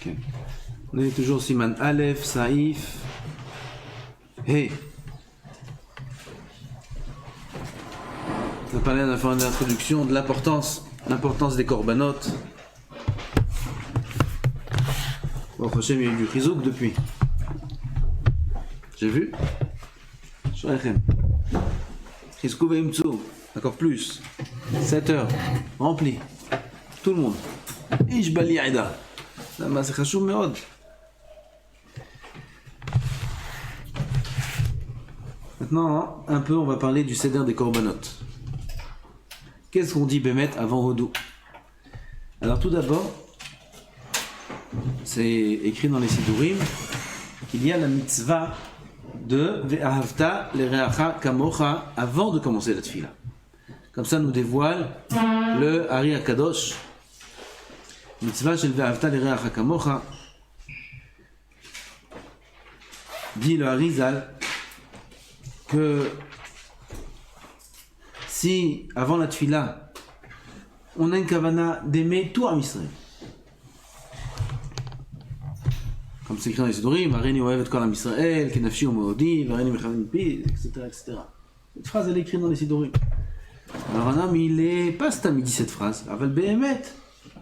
Okay. On est toujours Siman Aleph, Saïf, Hey. On a parlé à la fin de l'introduction de l'importance des corbanotes. Bon, Hachem, il y a eu du chizouk depuis. J'ai vu? Shreichem. Chizkou ve'imtzou. Encore plus. 7 heures. Rempli. Tout le monde. Ish bali aida. C'est chashuv meod. Maintenant, un peu, on va parler du Seder des Corbanotes. Qu'est-ce qu'on dit Bémet avant Hodou? Alors tout d'abord, c'est écrit dans les Sidurim qu'il y a la mitzvah de Ve'ahavta l'ereacha kamocha avant de commencer la tefila. Comme ça nous dévoile le Ari HaKadosh. Mitzvah shel Ve'ahavta l'ereacha kamocha. Dit le Harizal que si avant la tefila on a une kavana d'aimer tout Am Yisrael, comme c'est écrit dans les Sidurim, Harini ohev et kol Am Yisrael, kenafshi umeodi, Harini mechaven pi, etc. Cette phrase elle est écrite dans les Sidurim. Alors un homme il est pas stam, il dit cette phrase, Aval Behemet,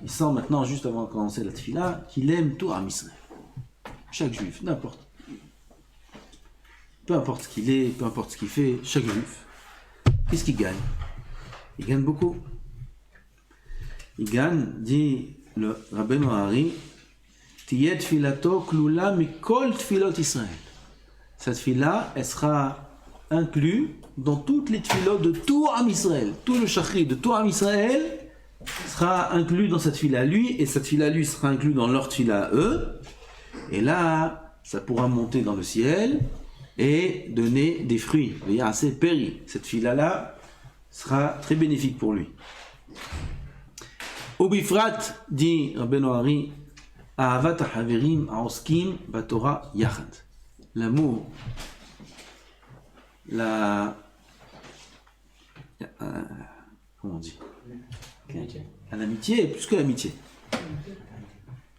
il sent maintenant juste avant de commencer la tefila qu'il aime tout Am Yisrael, chaque juif, peu importe ce qu'il est, peu importe ce qu'il fait, chaque juif. Qu'est-ce qu'il gagne? Il gagne beaucoup. Il gagne, dit le Rabbeinu Hari, Tiyeh tfilato klula mikol tfilot Israël. Cette tfila, elle sera inclue dans toutes les tfilot de tout Am Israël. Tout le shachri de tout Am Israël sera inclus dans cette tfila à lui, et cette tfila à lui sera inclue dans leur tfila à eux. Et là, ça pourra monter dans le ciel et donner des fruits. Il y a assez péri. Cette fila-là sera très bénéfique pour lui. Obifrat, dit Rabbeinu Hari, Ahavat haverim haoskim batorah yachad. L'amour, comment on dit? L'amitié, plus que l'amitié.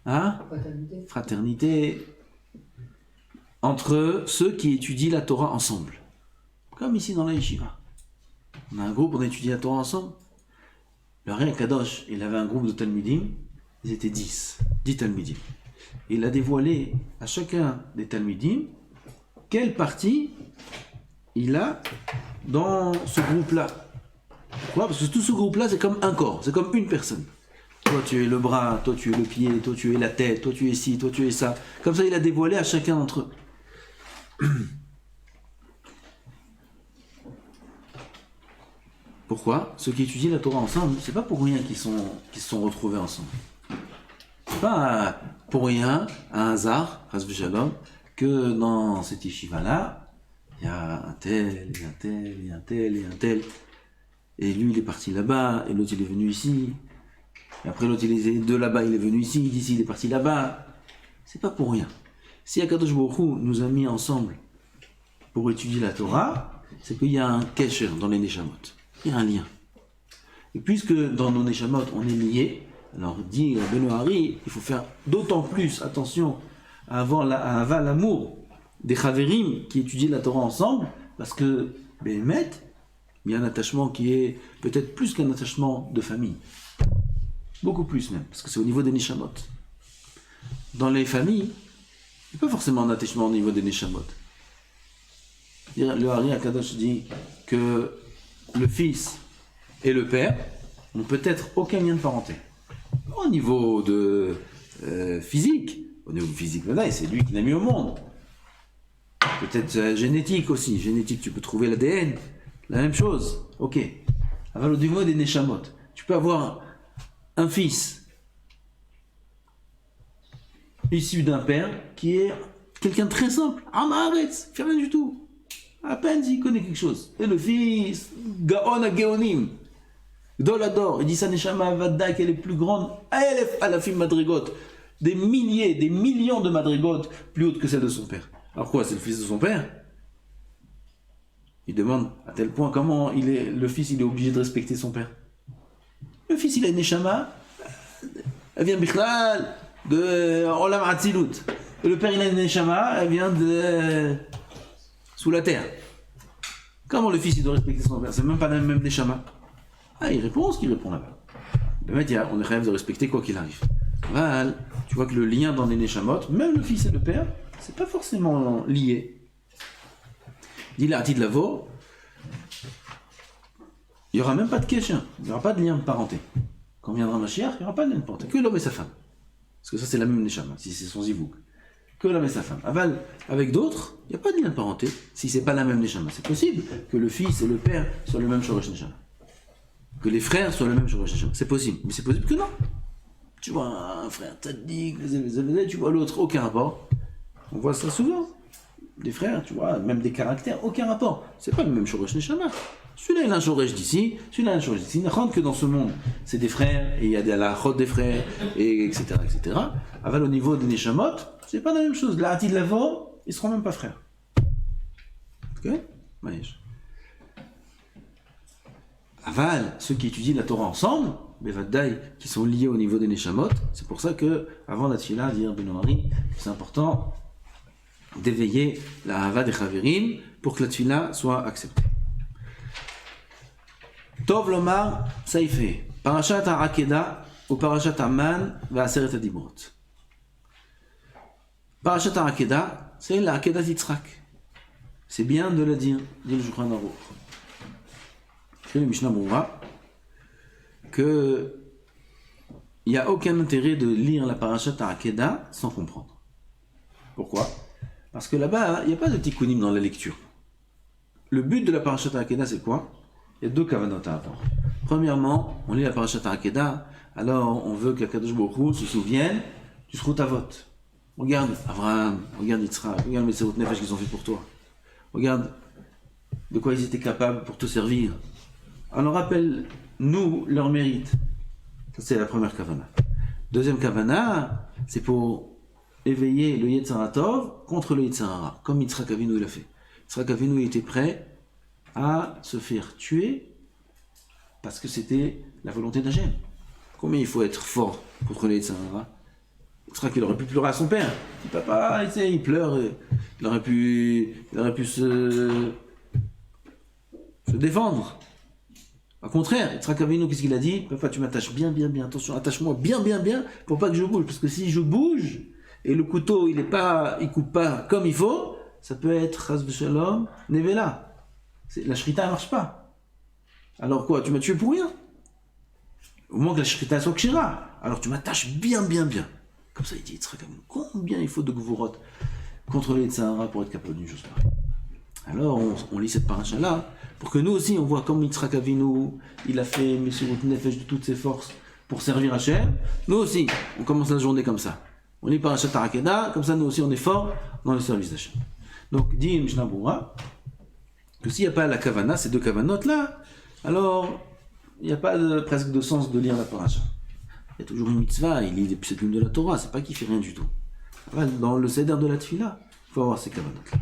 Hein? Fraternité. Entre ceux qui étudient la Torah ensemble. Comme ici dans la Yeshiva. On a un groupe, on étudie la Torah ensemble. Le Ari HaKadosh, il avait un groupe de Talmidim, ils étaient 10 Talmidim. Et il a dévoilé à chacun des Talmidim quelle partie il a dans ce groupe-là. Pourquoi? Parce que tout ce groupe-là, c'est comme un corps, c'est comme une personne. Toi tu es le bras, toi tu es le pied, toi tu es la tête, toi tu es ci, toi tu es ça. Comme ça, il a dévoilé à chacun d'entre eux. Pourquoi? Ceux qui étudient la Torah ensemble, c'est pas pour rien qu'ils se sont retrouvés ensemble. C'est pas pour rien, un hasard, que dans cette yeshiva-là, il y a un tel, et un tel, et un tel, et un tel. Et lui, il est parti là-bas, et l'autre, il est venu ici. Et après, l'autre, de là-bas, il est venu ici, d'ici, il est parti là-bas. C'est pas pour rien. Si Akadosh Baruch Hu nous a mis ensemble pour étudier la Torah, c'est qu'il y a un kesher dans les Neshamot. Il y a un lien. Et puisque dans nos Neshamot, on est liés, alors dit Rabbeinu Hari, il faut faire d'autant plus attention à avoir l'amour des Chaverim qui étudient la Torah ensemble, parce que, Béhémet, il y a un attachement qui est peut-être plus qu'un attachement de famille. Beaucoup plus même, parce que c'est au niveau des Neshamot. Dans les familles, il n'y a pas forcément un attachement au niveau des Neshamot. Le Ari HaKadosh dit que le fils et le père n'ont peut-être aucun lien de parenté. Au niveau de physique, c'est lui qui l'a mis au monde. Peut-être génétique aussi. Génétique, tu peux trouver l'ADN, la même chose. Ok. Alors au niveau des Neshamot, tu peux avoir un fils issu d'un père qui est quelqu'un de très simple, Amaretz, fait rien du tout, à peine s'il connaît quelque chose. Et le fils, Gaon à Geonim, Gdolador, il dit sa Neshama Avada qu'elle est plus grande, Elef Alafim Madrigot, des milliers, des millions de Madrigot plus hautes que celle de son père. Alors quoi, c'est le fils de son père? Il demande à tel point comment le fils il est obligé de respecter son père. Le fils il a une Neshama, elle vient Bichlal, de Olam Hatzilut. Et le père il a une Neshama, elle vient de sous la terre. Comment le fils il doit respecter son père? C'est même pas la même Neshama. Ah, il répond ce qu'il répond là-bas. Le mec, on est capable de respecter quoi qu'il arrive. Voilà. Tu vois que le lien dans les Neshamot, même le fils et le père, c'est pas forcément lié. Dit la Hatid Lavo, il n'y aura même pas de keshin, il n'y aura pas de lien de parenté. Quand viendra Mashiach, il n'y aura pas de lien de parenté, que l'homme et sa femme. Parce que ça c'est la même Neshama, si c'est son zivouk. Que l'homme et sa femme. Aval, avec d'autres, il n'y a pas de lien de parenté, si c'est pas la même Neshama. C'est possible que le fils et le père soient le même Shoresh Neshama. Que les frères soient le même Shoresh Neshama. C'est possible, mais c'est possible que non. Tu vois un frère tzaddik, tu vois l'autre, aucun rapport. On voit ça souvent. Des frères, tu vois, même des caractères, aucun rapport. C'est pas le même Shoresh Neshama. Celui-là, il a un Shoresh d'ici, celui-là, il a un Shoresh d'ici. Il n'y a que dans ce monde, c'est des frères, et il y a des halachot des frères, et etc., etc. Aval, au niveau des Neshamot, c'est pas la même chose. La Hatid Lavo, ils seront même pas frères. Ok? Maïch. Aval, ceux qui étudient la Torah ensemble, Bevadai, qui sont liés au niveau des Neshamot, c'est pour ça que, avant la Tfila, dire Benoari, c'est important d'éveiller la Hava des Chaverim pour que la Tfila soit acceptée. Tov Lomar, ça y fait. Parashat HaAkeda ou Parashat Aman va Aseret HaDibrot. Parashat HaAkeda, c'est la Akedat Yitzhak. C'est bien de le dire, dit le Shulchan Aruch. Écrit le Mishnah Moura que il n'y a aucun intérêt de lire la Parashat HaAkeda sans comprendre. Pourquoi? Parce que là-bas, il n'y a pas de tikkunim dans la lecture. Le but de la Parashat HaAkeda, c'est quoi? Il y a deux kavanot à avoir. Premièrement, on lit la Parashat HaAkeda, alors on veut qu'Akadosh Baruch Hu se souvienne du Shrutavot. Regarde Abraham, regarde Yitzhak, regarde les Messirut Nefesh qu'ils ont fait pour toi. Regarde de quoi ils étaient capables pour te servir. Alors rappelle-nous leur mérite. Ça c'est la première kavana. Deuxième kavana, c'est pour éveiller le Yetzer Tov contre le Yetzer Hara, comme Yitzhak Avinu l'a fait. Yitzhak Avinu il était prêt à se faire tuer parce que c'était la volonté d'Hachem. Combien il faut être fort contre le Yetzer Hara? Yitzhak il aurait pu pleurer à son père. Il dit papa, il pleure. Il aurait pu se défendre. Au contraire, Yitzhak Avinu, qu'est-ce qu'il a dit? Papa, tu m'attaches bien, attention, attache-moi bien, pour pas que je bouge. Parce que si je bouge, et le couteau, il coupe pas comme il faut, ça peut être, chas v'shalom, nevela. La shrita, elle marche pas. Alors quoi, tu m'as tué pour rien? Au moins que la shrita soit kshira. Alors tu m'attaches bien. Comme ça, il dit Yitzhak Avinu, combien il faut de gvurot contre les Tzahara pour être capable d'une chose pareille. Alors, on lit cette paracha-là, pour que nous aussi, on voit comme Yitzhak Avinu, il a fait Messirut Nefesh de toutes ses forces pour servir Hachem. Nous aussi, on commence la journée comme ça. On lit Parashat HaAkeda, comme ça, nous aussi, on est fort dans le service d'Hachem. Donc, dit Mishnah Berurah, que s'il n'y a pas la kavana, ces deux kavanotes-là, alors, il n'y a pas presque de sens de lire la paracha. Il y a toujours une mitzvah, il lit des psukim de la Torah, c'est pas qu'il fait rien du tout. Dans le seder de la tfila, il faut avoir ces kavanotes-là.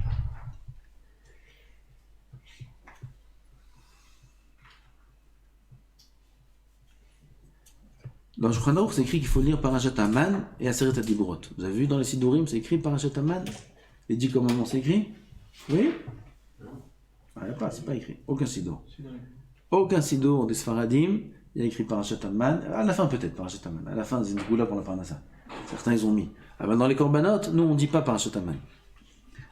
Dans le Shulchan Aruch, c'est écrit qu'il faut lire Parashat Aman et Aseret HaDibrot. Vous avez vu dans les Sidurim, c'est écrit Parashat Aman? Les 10 commandements, c'est écrit? Oui? Ah, il n'y a pas, c'est pas écrit. Aucun Sidur. Aucun Sidur des Sfaradim, il y a écrit Parashat Aman. À la fin, peut-être Parashat Aman. À la fin, c'est une goula pour la Parnassa. Certains, ils ont mis. Ah ben, dans les Korbanot, nous, on ne dit pas Parashat Aman.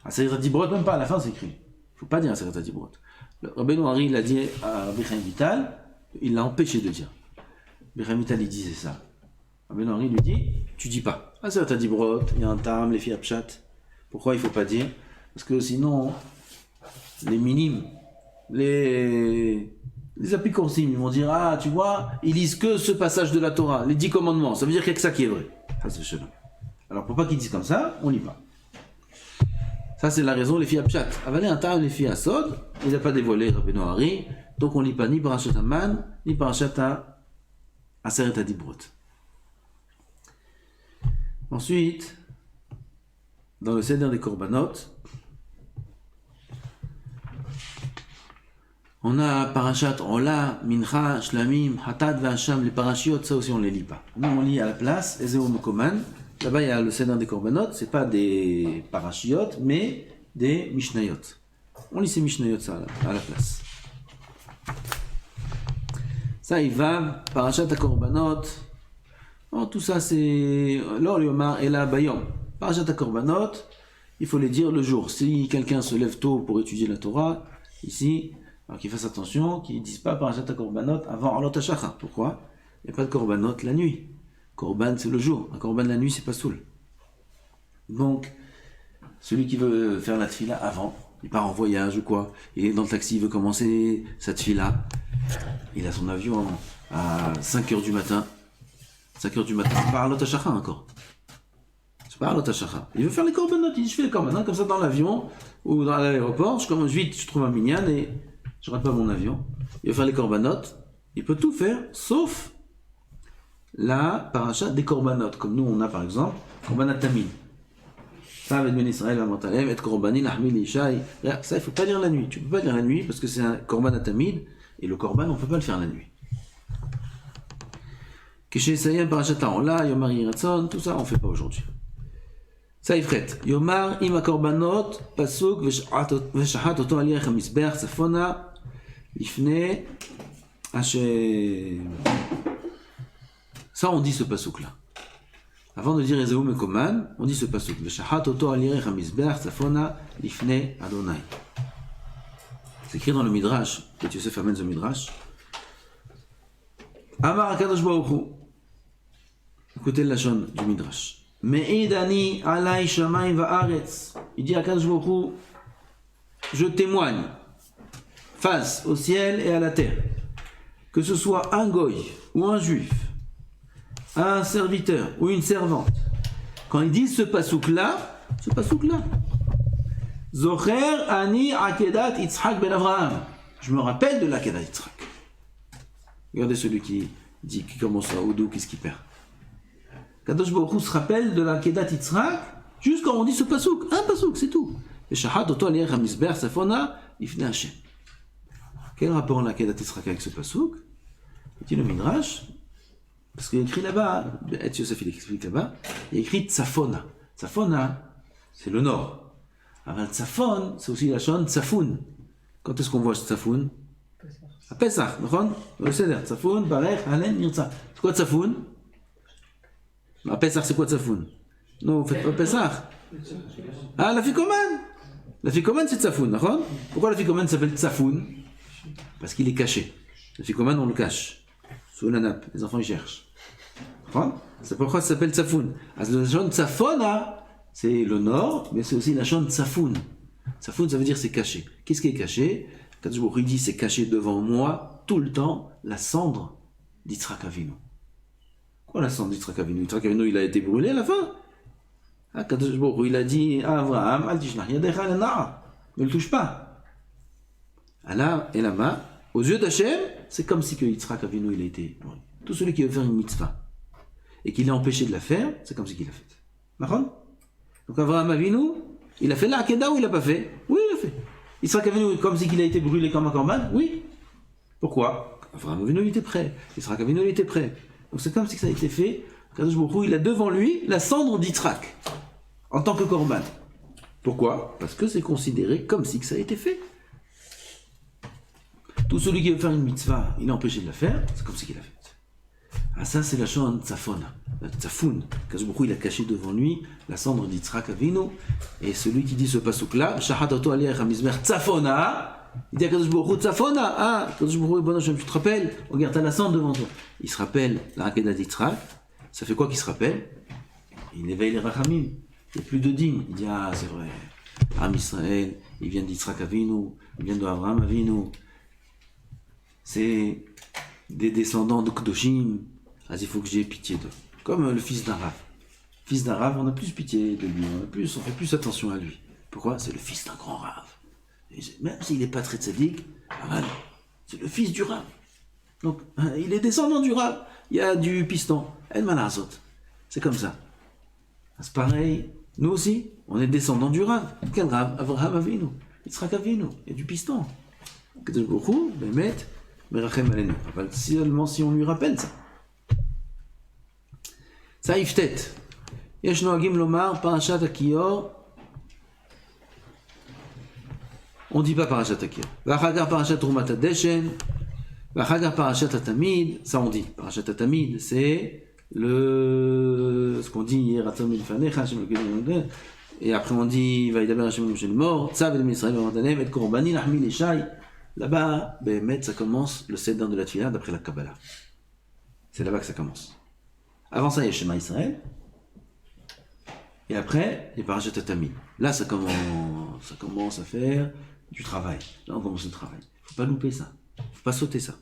Aseret HaDibrot, même pas, à la fin, c'est écrit. Il ne faut pas dire Aseret HaDibrot. Rabbeinu Hari, il a dit à Rabbi Chaim Vital, il l'a empêché de dire. Rabbi Chaim Vital, il disait ça. Rabbeinu Hari lui dit, tu dis pas. Aseret HaDibrot, il y a un tam, les filles Apshat. Pourquoi il ne faut pas dire? Parce que sinon, les minimes, les apicorsim, ils vont dire, ah, tu vois, ils lisent que ce passage de la Torah, les 10 commandements. Ça veut dire qu'il n'y a que ça qui est vrai. Alors, pour pas qu'ils disent comme ça, on lit pas. Ça, c'est la raison, les filles Apshat. Avaler un tam, les filles Asod, il n'a pas dévoilé Rabbeinu Hari, donc on lit pas ni Parashat Aman, ni Parashat Aseret HaDibrot. Ensuite, dans le Seder des Korbanot, on a Parashat Ola, Mincha, Shlamim, Hatad, V'Hasham, les parashiot, ça aussi on les lit pas. Nous on lit à la place, Ezeu Mokoman, Là-bas, il y a le Seder des Korbanot, c'est pas des parachiotes, mais des Mishnayot. On lit ces Mishnayot ça à la place. Ça, il va, Parashat HaKorbanot. Oh, tout ça, c'est Lor Yomar Ela Bayom. Parashat HaKorbanot, il faut les dire le jour. Si quelqu'un se lève tôt pour étudier la Torah, ici, alors qu'il fasse attention, qu'il ne dise pas Parashat HaKorbanot avant Alot HaShachar. Pourquoi? Il n'y a pas de Korbanot la nuit. Korban, c'est le jour. Un Korban la nuit, c'est pas soul. Donc, celui qui veut faire la tfila avant, il part en voyage ou quoi, il est dans le taxi, il veut commencer sa tfila, il a son avion à 5h du matin. 5h du matin, c'est pas Alot HaShachar encore. C'est pas Alot HaShachar. Il veut faire les Korbanot, il dit je fais les Korbanot comme ça dans l'avion ou dans l'aéroport, je commence vite, je trouve un minyan et je rate pas mon avion. Il veut faire les Korbanot, il peut tout faire, sauf la paracha des Korbanot, comme nous on a par exemple, Korbanat Tamid. Ça, avec Ben Israël, et Korbanin, Ahmil, Ishaï. Ça, il ne faut pas dire la nuit. Tu ne peux pas dire la nuit parce que c'est un Korbanat Tamid et le Korban, on ne peut pas le faire la nuit. Keshe Sayem, Parashat Ta'ola, Yomar Yiratson, tout ça, on ne fait pas aujourd'hui. Ça, il frette. Yomar, Ima Korbanot, Pasuk, Veshahat, Oto Aliyach, Misber, Safona, Lifne, Hashem. Ça, on dit ce pasuk-là. Avant de dire Ezeu Mekoman, on dit ce pasuk. Veshahat oto alirech hamizbeach tzafona lifnei Adonai. C'est écrit dans le Midrash, que tu sais faire mettre le Midrash. Amar HaKadosh Baruch Hu. Écoutez le lachon du Midrash. Me'id ani alai shamayim va'aretz. Il dit à HaKadosh Baruch Hu, je témoigne face au ciel et à la terre, que ce soit un goy ou un juif, un serviteur ou une servante, quand ils disent ce pasouk-là, Zocher ani akedat Yitzhak ben Avraham. Je me rappelle de l'akedat Yitzhak. Regardez celui qui dit, qui commence à Oudou, qu'est-ce qu'il perd. Kadosh Baruch Hu se rappelle de l'akedat Yitzhak, juste quand on dit ce pasouk. Un pasouk, c'est tout. Veshahat oto aliyech hamizber safona ifnei Hashem. Quel rapport l'akedat Yitzhak avec ce pasouk? Dit le Midrash. Parce qu'il y a écrit là-bas, Et Yosef il explique là-bas, il y a écrit Tzafona. Tzafona, c'est le nord. Alors Tzafon, c'est aussi la chaîne Tzafoun. Quand est-ce qu'on voit Tzafoun? À Pesach, dans le Seder. Tzafoun, Barech, Halen, Nirtza. C'est quoi Tzafoun? À Pesach, c'est quoi Tzafoun? Non, vous faites pas Pesach. Ah, la Fikoman. La Fikoman, c'est Tzafoun, d'accord? Pourquoi la Fikoman s'appelle Tzafoun? Parce qu'il est caché. La Fikoman, on le cache. Sous la nappe, les enfants y cherchent. C'est pourquoi ça s'appelle Tzafoun. La chaîne Tzafona, c'est le nord, mais c'est aussi la chaîne Tzafoun. Tzafoun, ça veut dire c'est caché. Qu'est-ce qui est caché? Kadosh Baruch Hu dit c'est caché devant moi tout le temps la cendre d'Yitzhak Avinu. Quoi la cendre d'Yitzhak Avinu? Yitzhak Avinu il a été brûlé à la fin. Kadosh Baruch Hu il a dit à Abraham, al tishnach yadecha lena, ne le touche pas. Allah et Lama, aux yeux d'Hachem, c'est comme si que Yitzhak Avinu il a été brûlé. Tout celui qui veut faire une mitzvah et qu'il est empêché de la faire, c'est comme si qu'il l'a fait. D'accord? Donc Abraham Avinu, il a fait l'Akedah ou il l'a pas fait? Oui, il l'a fait. Yitzhak Avinu, comme si qu'il a été brûlé comme un korban? Oui. Pourquoi? Abraham Avinu, il était prêt. Yitzhak Avinu, il était prêt. Donc c'est comme si ça a été fait. Kadosh Baruch Hu, il a devant lui la cendre d'Yitzhak en tant que korban. Pourquoi? Parce que c'est considéré comme si ça a été fait. Tout celui qui veut faire une mitzvah, il est empêché de la faire, c'est comme si qu'il l'a fait. Ah ça c'est la chaîne Tzafon, Tzafoun. Kadosh Baruch Hu, il a caché devant lui la cendre d'Yitzhak Avinu, et celui qui dit ce pasuk-là, Shahat oto aliyech hamizber Tzafona, il dit à Kadosh Baruch Hu, Tzafona, ah, Kadosh Baruch Hu, bon Hashem, tu te rappelles, regarde, t'as la cendre devant toi. Il se rappelle la Akedah d'Yitzhak, ça fait quoi qu'il se rappelle? Il éveille les Rachamim, il n'y a plus de dîmes. Il dit, ah c'est vrai, Am Israël, il vient d'Yitzhak Avinu, il vient d'Avraham Avinu, c'est des descendants de Kedoshim, il faut que j'ai pitié d'eux. Comme le fils d'un Rav. Fils d'un Rav, on a plus pitié de lui, on fait plus attention à lui. Pourquoi? C'est le fils d'un grand Rav. Et même s'il n'est pas très tzaddik, c'est le fils du Rav. Donc, il est descendant du Rav. Il y a du piston. El Malazot. C'est comme ça. C'est pareil, nous aussi, on est descendant du Rav. Quel Rav? Avraham Avinu, Yitzhak Avinu. Il y a du piston. Kadosh Baruch Hu, Bemet, Merachem Alenu. Seulement si on lui rappelle ça. Ça, Iftet. יש נוהגים לומר פרשת הכיור, on dit pas פרשת הכיור. ואחר כך פרשת תרומת הדשן, ואחר כך פרשת התמיד, ça on dit. פרשת התמיד, c'est ce qu'on dit hier à Tzom Ilfanecha, et après on dit Vaïdaber Hashem Moshe mort, Tzav et Israël Vamatanem, et Korbani Lahmi Leshai. Là-bas, Béhémet, ça commence le Seder de la Tfila d'après la Kabbalah. C'est là-bas que ça commence. Avant ça, il y a Shema Israël. Et après, les Parashat Tamid. Là, ça commence à faire du travail. Là, on commence le travail. Il ne faut pas louper ça. Il ne faut pas sauter ça.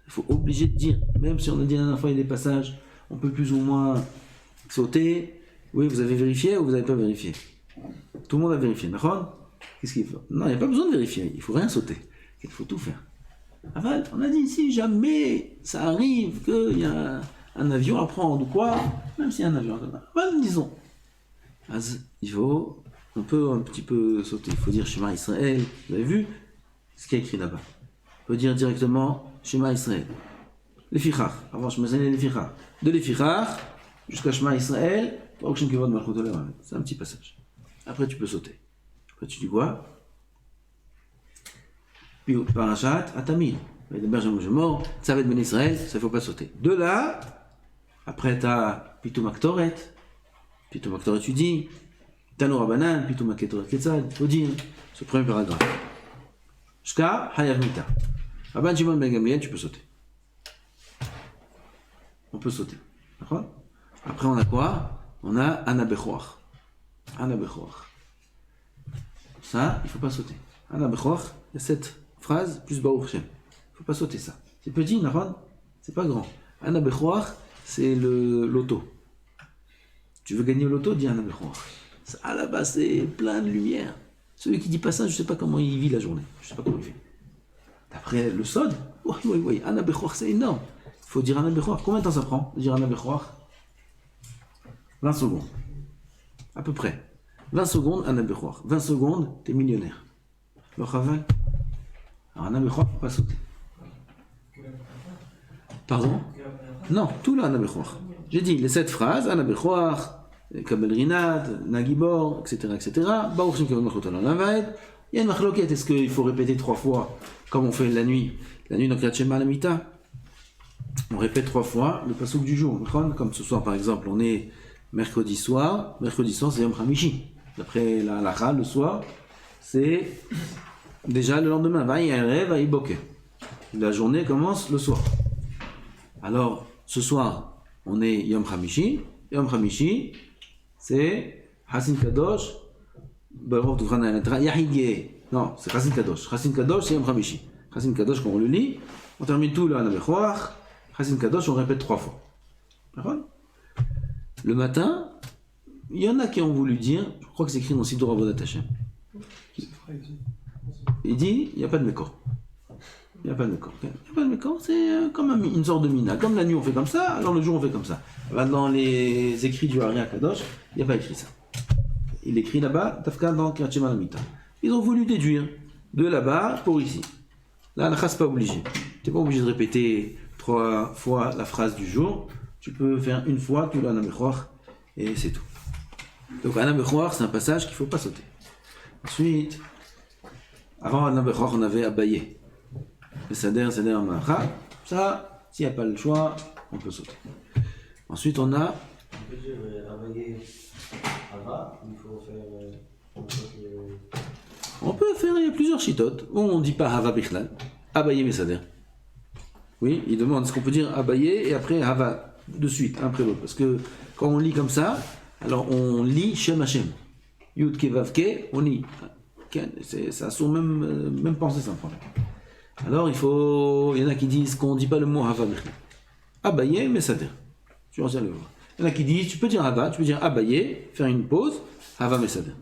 Il faut obliger de dire, même si on a dit la dernière fois, il y a des passages, on peut plus ou moins sauter. Oui, vous avez vérifié ou vous n'avez pas vérifié? Tout le monde a vérifié. D'accord? Qu'est-ce qu'il faut? Non, il n'y a pas besoin de vérifier. Il ne faut rien sauter. Il faut tout faire. Aval, on a dit ici, jamais ça arrive qu'il y a un avion à prendre ou quoi, même s'il y a un avion à prendre. Aval, disons. On peut un petit peu sauter. Il faut dire Shema Israël. Vous avez vu ce qu'il y a écrit là-bas? On peut dire directement Shema Israël. Les Fichach. Avant Shema Israël, les Fichach. De les Fichach jusqu'à Shema Israël. C'est un petit passage. Après, tu peux sauter. Après, tu dis quoi? Puis Parashat Atamid. Mort, Tzavet Ben Israël, ça ne faut pas sauter. De là, après, tu as Pitoum Aktoret. Pitoum Aktoret, tu dis. Tano Rabanan, Pitoum Aktoret Ketzad. Il faut dire ce premier paragraphe. Shka Hayav Mita. Rabban Shimon Ben Gamliel, tu peux sauter. On peut sauter. D'accord? Après, on a quoi? On a Ana Bechoach. Ana Bechoach. Ça, il ne faut pas sauter. Ana Bechoach, il y a cette phrase plus Baruch Shem. Il ne faut pas sauter ça. C'est petit, Nahon? C'est pas grand. Ana Bechoach, c'est l'auto. Tu veux gagner l'auto, dis Ana Bechoach. Ça, là-bas, c'est plein de lumière. Celui qui dit pas ça, je ne sais pas comment il vit la journée. Je ne sais pas comment il fait. D'après le Sod, oui, Ana Bechoach, c'est énorme. Il faut dire Ana Bechoach. Combien de temps ça prend de dire Ana Bechoach? 20 secondes. À peu près. 20 secondes, Ana Bechoach. 20 secondes, t'es millionnaire. Le Chaval. Alors Ana Bechoach, faut pas sauter. Pardon? Non, tout le Ana Bechoach. J'ai dit les 7 phrases, Ana Bechoach, Kabel Rinat, Nagibor, etc., etc. Baruch Shem Kavod Malchut Olam Va'ed. Il y a une marloquette. Est-ce qu'il faut répéter 3 fois, comme on fait la nuit dans Kriyat Shema la Mita? On répète 3 fois le pasuk du jour. Comme ce soir, par exemple, on est mercredi soir. Mercredi soir, c'est Yom Hamishi. D'après la halakha, le soir, c'est déjà le lendemain. Vaïerev, Vaïboker. La journée commence le soir. Alors, ce soir, on est Yom Hamishi. Yom Hamishi, c'est Hassin Kadosh. Non, c'est Hassin Kadosh. Hassin Kadosh, c'est Yom Hamishi. Hassin Kadosh, quand on le lit, on termine tout le Ana Bechoach. Hassin Kadosh, on répète 3 fois. D'accord? Le matin, il y en a qui ont voulu dire, je crois que c'est écrit dans le Siddur Avodat Hashem. Il dit, il n'y a pas de Mekor. Il n'y a pas de Mekor. Il n'y a pas de Mekor, c'est comme une sorte de mina. Comme la nuit on fait comme ça, alors le jour on fait comme ça. Dans les écrits du Hari Kadosh, il n'y a pas écrit ça. Il écrit là-bas, Tafka dans Kriyat Shema Lamita. Ils ont voulu déduire de là-bas pour ici. Là, la c'est pas obligé. Tu n'es pas obligé de répéter 3 fois la phrase du jour. Tu peux faire une fois tout l'Ana Bechoach et c'est tout. Donc Ana Bechoach, c'est un passage qu'il ne faut pas sauter. Ensuite, avant Ana Bechoach, on avait Abaye. Le Seder Maacha. Ça, s'il n'y a pas le choix, on peut sauter. Ensuite, on a. On peut dire Abaye Ava, il faut faire. On peut faire, il y a plusieurs chitotes. On ne dit pas Hava Bichlal, Abaye Mesader. Oui, il demande est-ce qu'on peut dire Abaye et après Hava, de suite, un après l'autre. Parce que quand on lit comme ça, alors on lit Shem Hashem. Yud Ke Vav Ke, on lit. Ça a même pensée sans problème. Alors il y en a qui disent qu'on ne dit pas le mot Hava Bichlal. Abaye Mesader. Tu retiens le mot. Il y en a qui disent tu peux dire Hava, tu peux dire Abaye, faire une pause, Hava Mesader.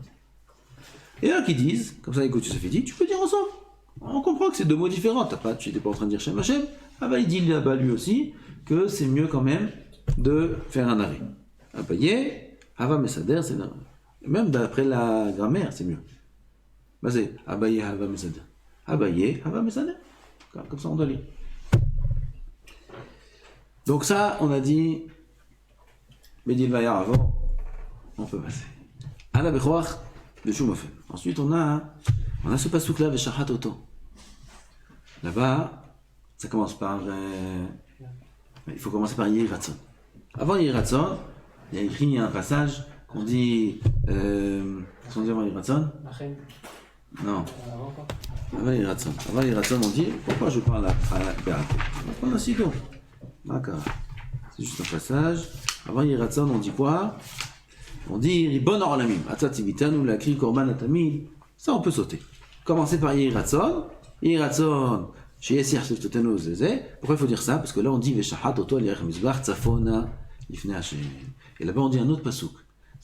Et là qui disent, comme ça écoute, ça fait dit, tu peux dire ensemble. On comprend que c'est 2 mots différents. Tu n'étais pas en train de dire Shem Hashem. Ah bah il dit là-bas lui aussi que c'est mieux quand même de faire un arrêt. Abaye, Hava Mesader, c'est là. Même d'après la grammaire, c'est mieux. Bah c'est Abaye, Hava Mesader. Abaye, Hava Mesader. Comme ça on doit lire. Donc ça, on a dit Bedil Vayar avant. on peut passer. Ala Bechoach, le Shumofen. Ensuite, on a ce pasouk-là, Veshahat Oto. Là-bas, ça commence par. Il faut commencer par Yehi Ratzon. Avant Yehi Ratzon, il y a écrit un passage qu'on dit. Qu'est-ce qu'on dit avant Yehi Ratzon? Non. Avant Yehi Ratzon. Avant Yehi Ratzon, on dit pourquoi je parle à la Béate. On va prendre un sido. D'accord. C'est juste un passage. Avant Yehi Ratzon, on dit quoi? On dit Ribon Olamim. Atzatibitanu lakri korban atamid. Ça, on peut sauter. Commencer par Yehi Ratzon. Yehi Ratzon. Chez Yessir Sheftotenu Zezé. Pourquoi il faut dire ça? Parce que là, on dit Veshahat Oto Liach Mizbach Tzafona Lifnei Hashem. Et là-bas, on dit un autre pasouk.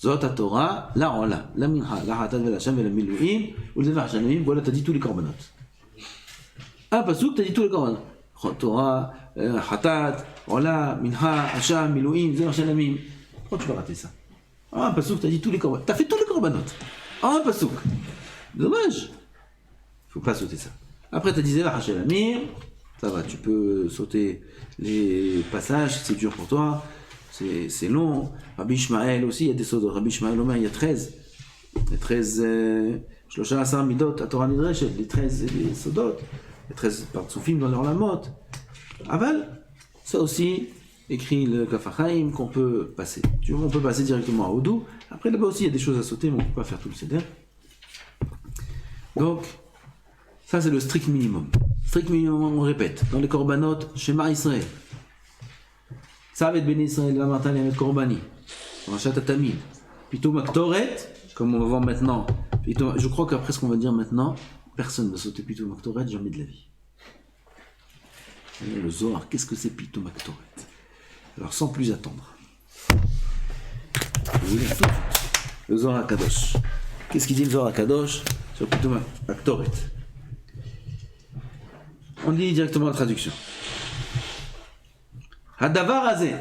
Zot Torah, la Ola, la Mincha, la Hatat Vel Hashem, la Miluim, ou le Zevar Shalomim. Voilà, t'as dit tous les korbanot. Un pasouk, t'as dit tous les korbanot. Torah, Hatat, Ola, Mincha, Hashem, Miluim, Zevar Shalomim. Pourquoi tu vas rater ça? Un pasouk, t'as dit tous les korbanot. T'as fait tous les korbanot. Un pasouk. Dommage. Faut pas sauter ça. Après, t'as dit Zevar Shalomim. Ça va, tu peux sauter les passages, c'est dur pour toi. C'est long. Rabbi Ishmael aussi, il y a des sodot. Rabbi Ishmael Omer, il y a 13. Les 13 Shlosha Asar Midot, à Torah Nidreshet, les 13 sodot. Les 13 partsoufim dans leur lamot. Aval, ça aussi, écrit le Kaf HaChaim, qu'on peut passer. On peut passer directement à Odou. Après, là-bas aussi, il y a des choses à sauter, mais on ne peut pas faire tout le seder. Donc, ça, c'est le strict minimum. Strict minimum, on répète. Dans les korbanot, Shema Israël. Savet Ben Israël, la Martin, les Korbani. Rachat Atamid. Pitoum Aktoret, comme on va voir maintenant. Je crois qu'après ce qu'on va dire maintenant, personne ne va sauter Pitoum Aktoret, jamais de la vie. Et le Zohar, qu'est-ce que c'est Pitoum Aktoret? Alors, sans plus attendre. Je vous lire tout de suite. Le Zohar Kadosh. Qu'est-ce qu'il dit le Zohar Kadosh sur Pitoum Aktoret? On lit directement la traduction. Hadavar Azé,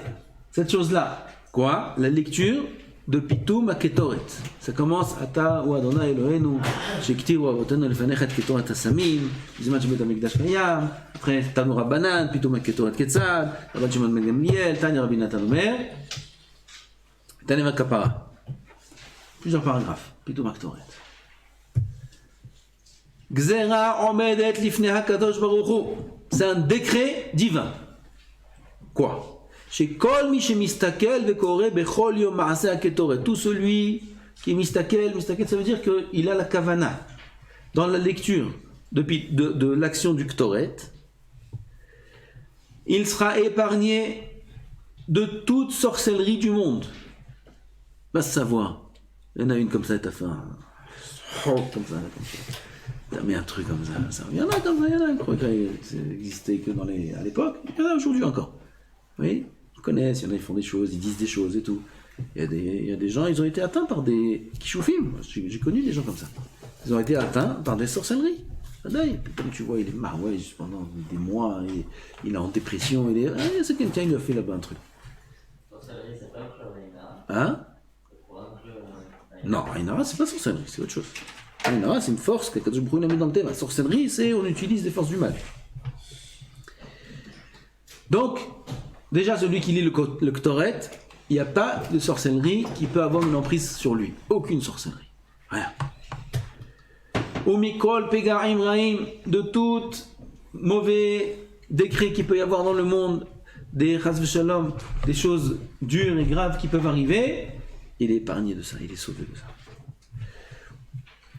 cette chose-là. Quoi? La lecture de Pitoum Aketoret. Ça commence Ata ou Adonai Elohenu, Shektir ou Avotenu Lefanechet Ketoret Asamim, Bizman Shebet Hamikdash Kayam, après Tanu Rabbanan, Pitoum Aketoret Ketzad, Rabban Shimon ben Gamliel, Tanya Rabbi Natan Omer, Tanevat Kapara. Plusieurs paragraphes. Pitoum Aketoret. Gzera Omedet Lifnei HaKadosh Baruch Hu. C'est un décret divin. Quoi? Chez Kol Mi Shemistakel Vekore Bechol Yom Maaseh HaKetoret. Tout celui qui est mistakel, ça veut dire qu'il a la kavana. Dans la lecture de l'action du Ktoret, il sera épargné de toute sorcellerie du monde. Va savoir. Il y en a une comme ça, t'as fait un. Comme ça. T'as mis un truc comme ça. Il y en a comme ça, il y en a. Je crois que ça n'existait que à l'époque. Il y en a aujourd'hui encore. Oui, ils connaissent, il y en a, ils font des choses, ils disent des choses et tout. Il y a des gens, ils ont été atteints par des kishoufim. J'ai connu des gens comme ça. Ils ont été atteints par des sorcelleries. Comme tu vois, il est marouège pendant des mois, il est en dépression, c'est quelqu'un qui lui a fait là-bas un truc. Sorcellerie, c'est pas un club, Hein? Non, Ainara, c'est pas sorcellerie, c'est autre chose. Ainara, c'est une force que Kadosh Baruch Hu a mis dans le thème. La sorcellerie, c'est on utilise des forces du mal. Donc, déjà, celui qui lit le Ktoret, il n'y a pas de sorcellerie qui peut avoir une emprise sur lui. Aucune sorcellerie. Rien. Omikol Pegarim Raim, de tout mauvais décret qu'il peut y avoir dans le monde, des Chas v'Shalom, des choses dures et graves qui peuvent arriver, il est épargné de ça, il est sauvé de ça.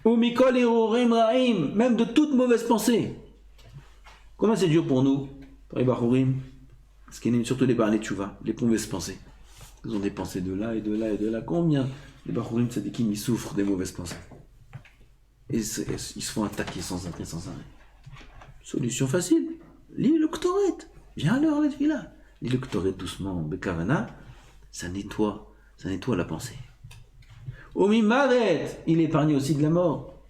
Omikol Erorim Raim, même de toute mauvaise pensée. Comment c'est dur pour nous, pour les Bachurim, parce qu'il y a surtout les Barnei Tchouva, les mauvaises pensées. Ils ont des pensées de là et de là et de là. Combien les Bachurim Tzadikim, ils souffrent des mauvaises pensées. Et ils se font attaquer sans arrêt, sans arrêt. Solution facile. Lis le Ktoret. Viens à l'heure, la là. Lis le Ktoret doucement, Bekavana. Ça nettoie la pensée. Omi Mavet, il est épargné aussi de la mort.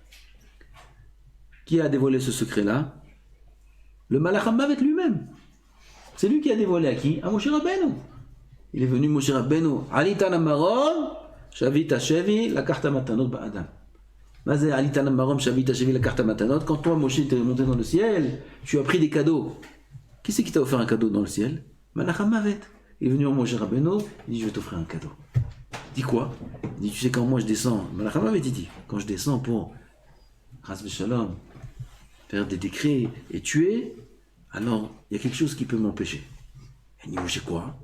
Qui a dévoilé ce secret-là? Le Malach Mavet lui-même. C'est lui qui a dévoilé à qui? À Moshe Rabbeinu. Il est venu Moshe Rabbeinu. Alita Namaron, Shavita Shevi, la carte Matanot Ba'adam. Quand toi, Moshe, t'es monté dans le ciel, tu as pris des cadeaux. Qui c'est qui t'a offert un cadeau dans le ciel? Malach Mavet. Il est venu à Moshe Rabbeinu, il dit je vais t'offrir un cadeau. Dis quoi? Il dit, tu sais, quand moi je descends, Malacham avait dit, quand je descends pour Chas v'Shalom, faire des décrets et tuer, alors il y a quelque chose qui peut m'empêcher. Il dit, Moshe quoi?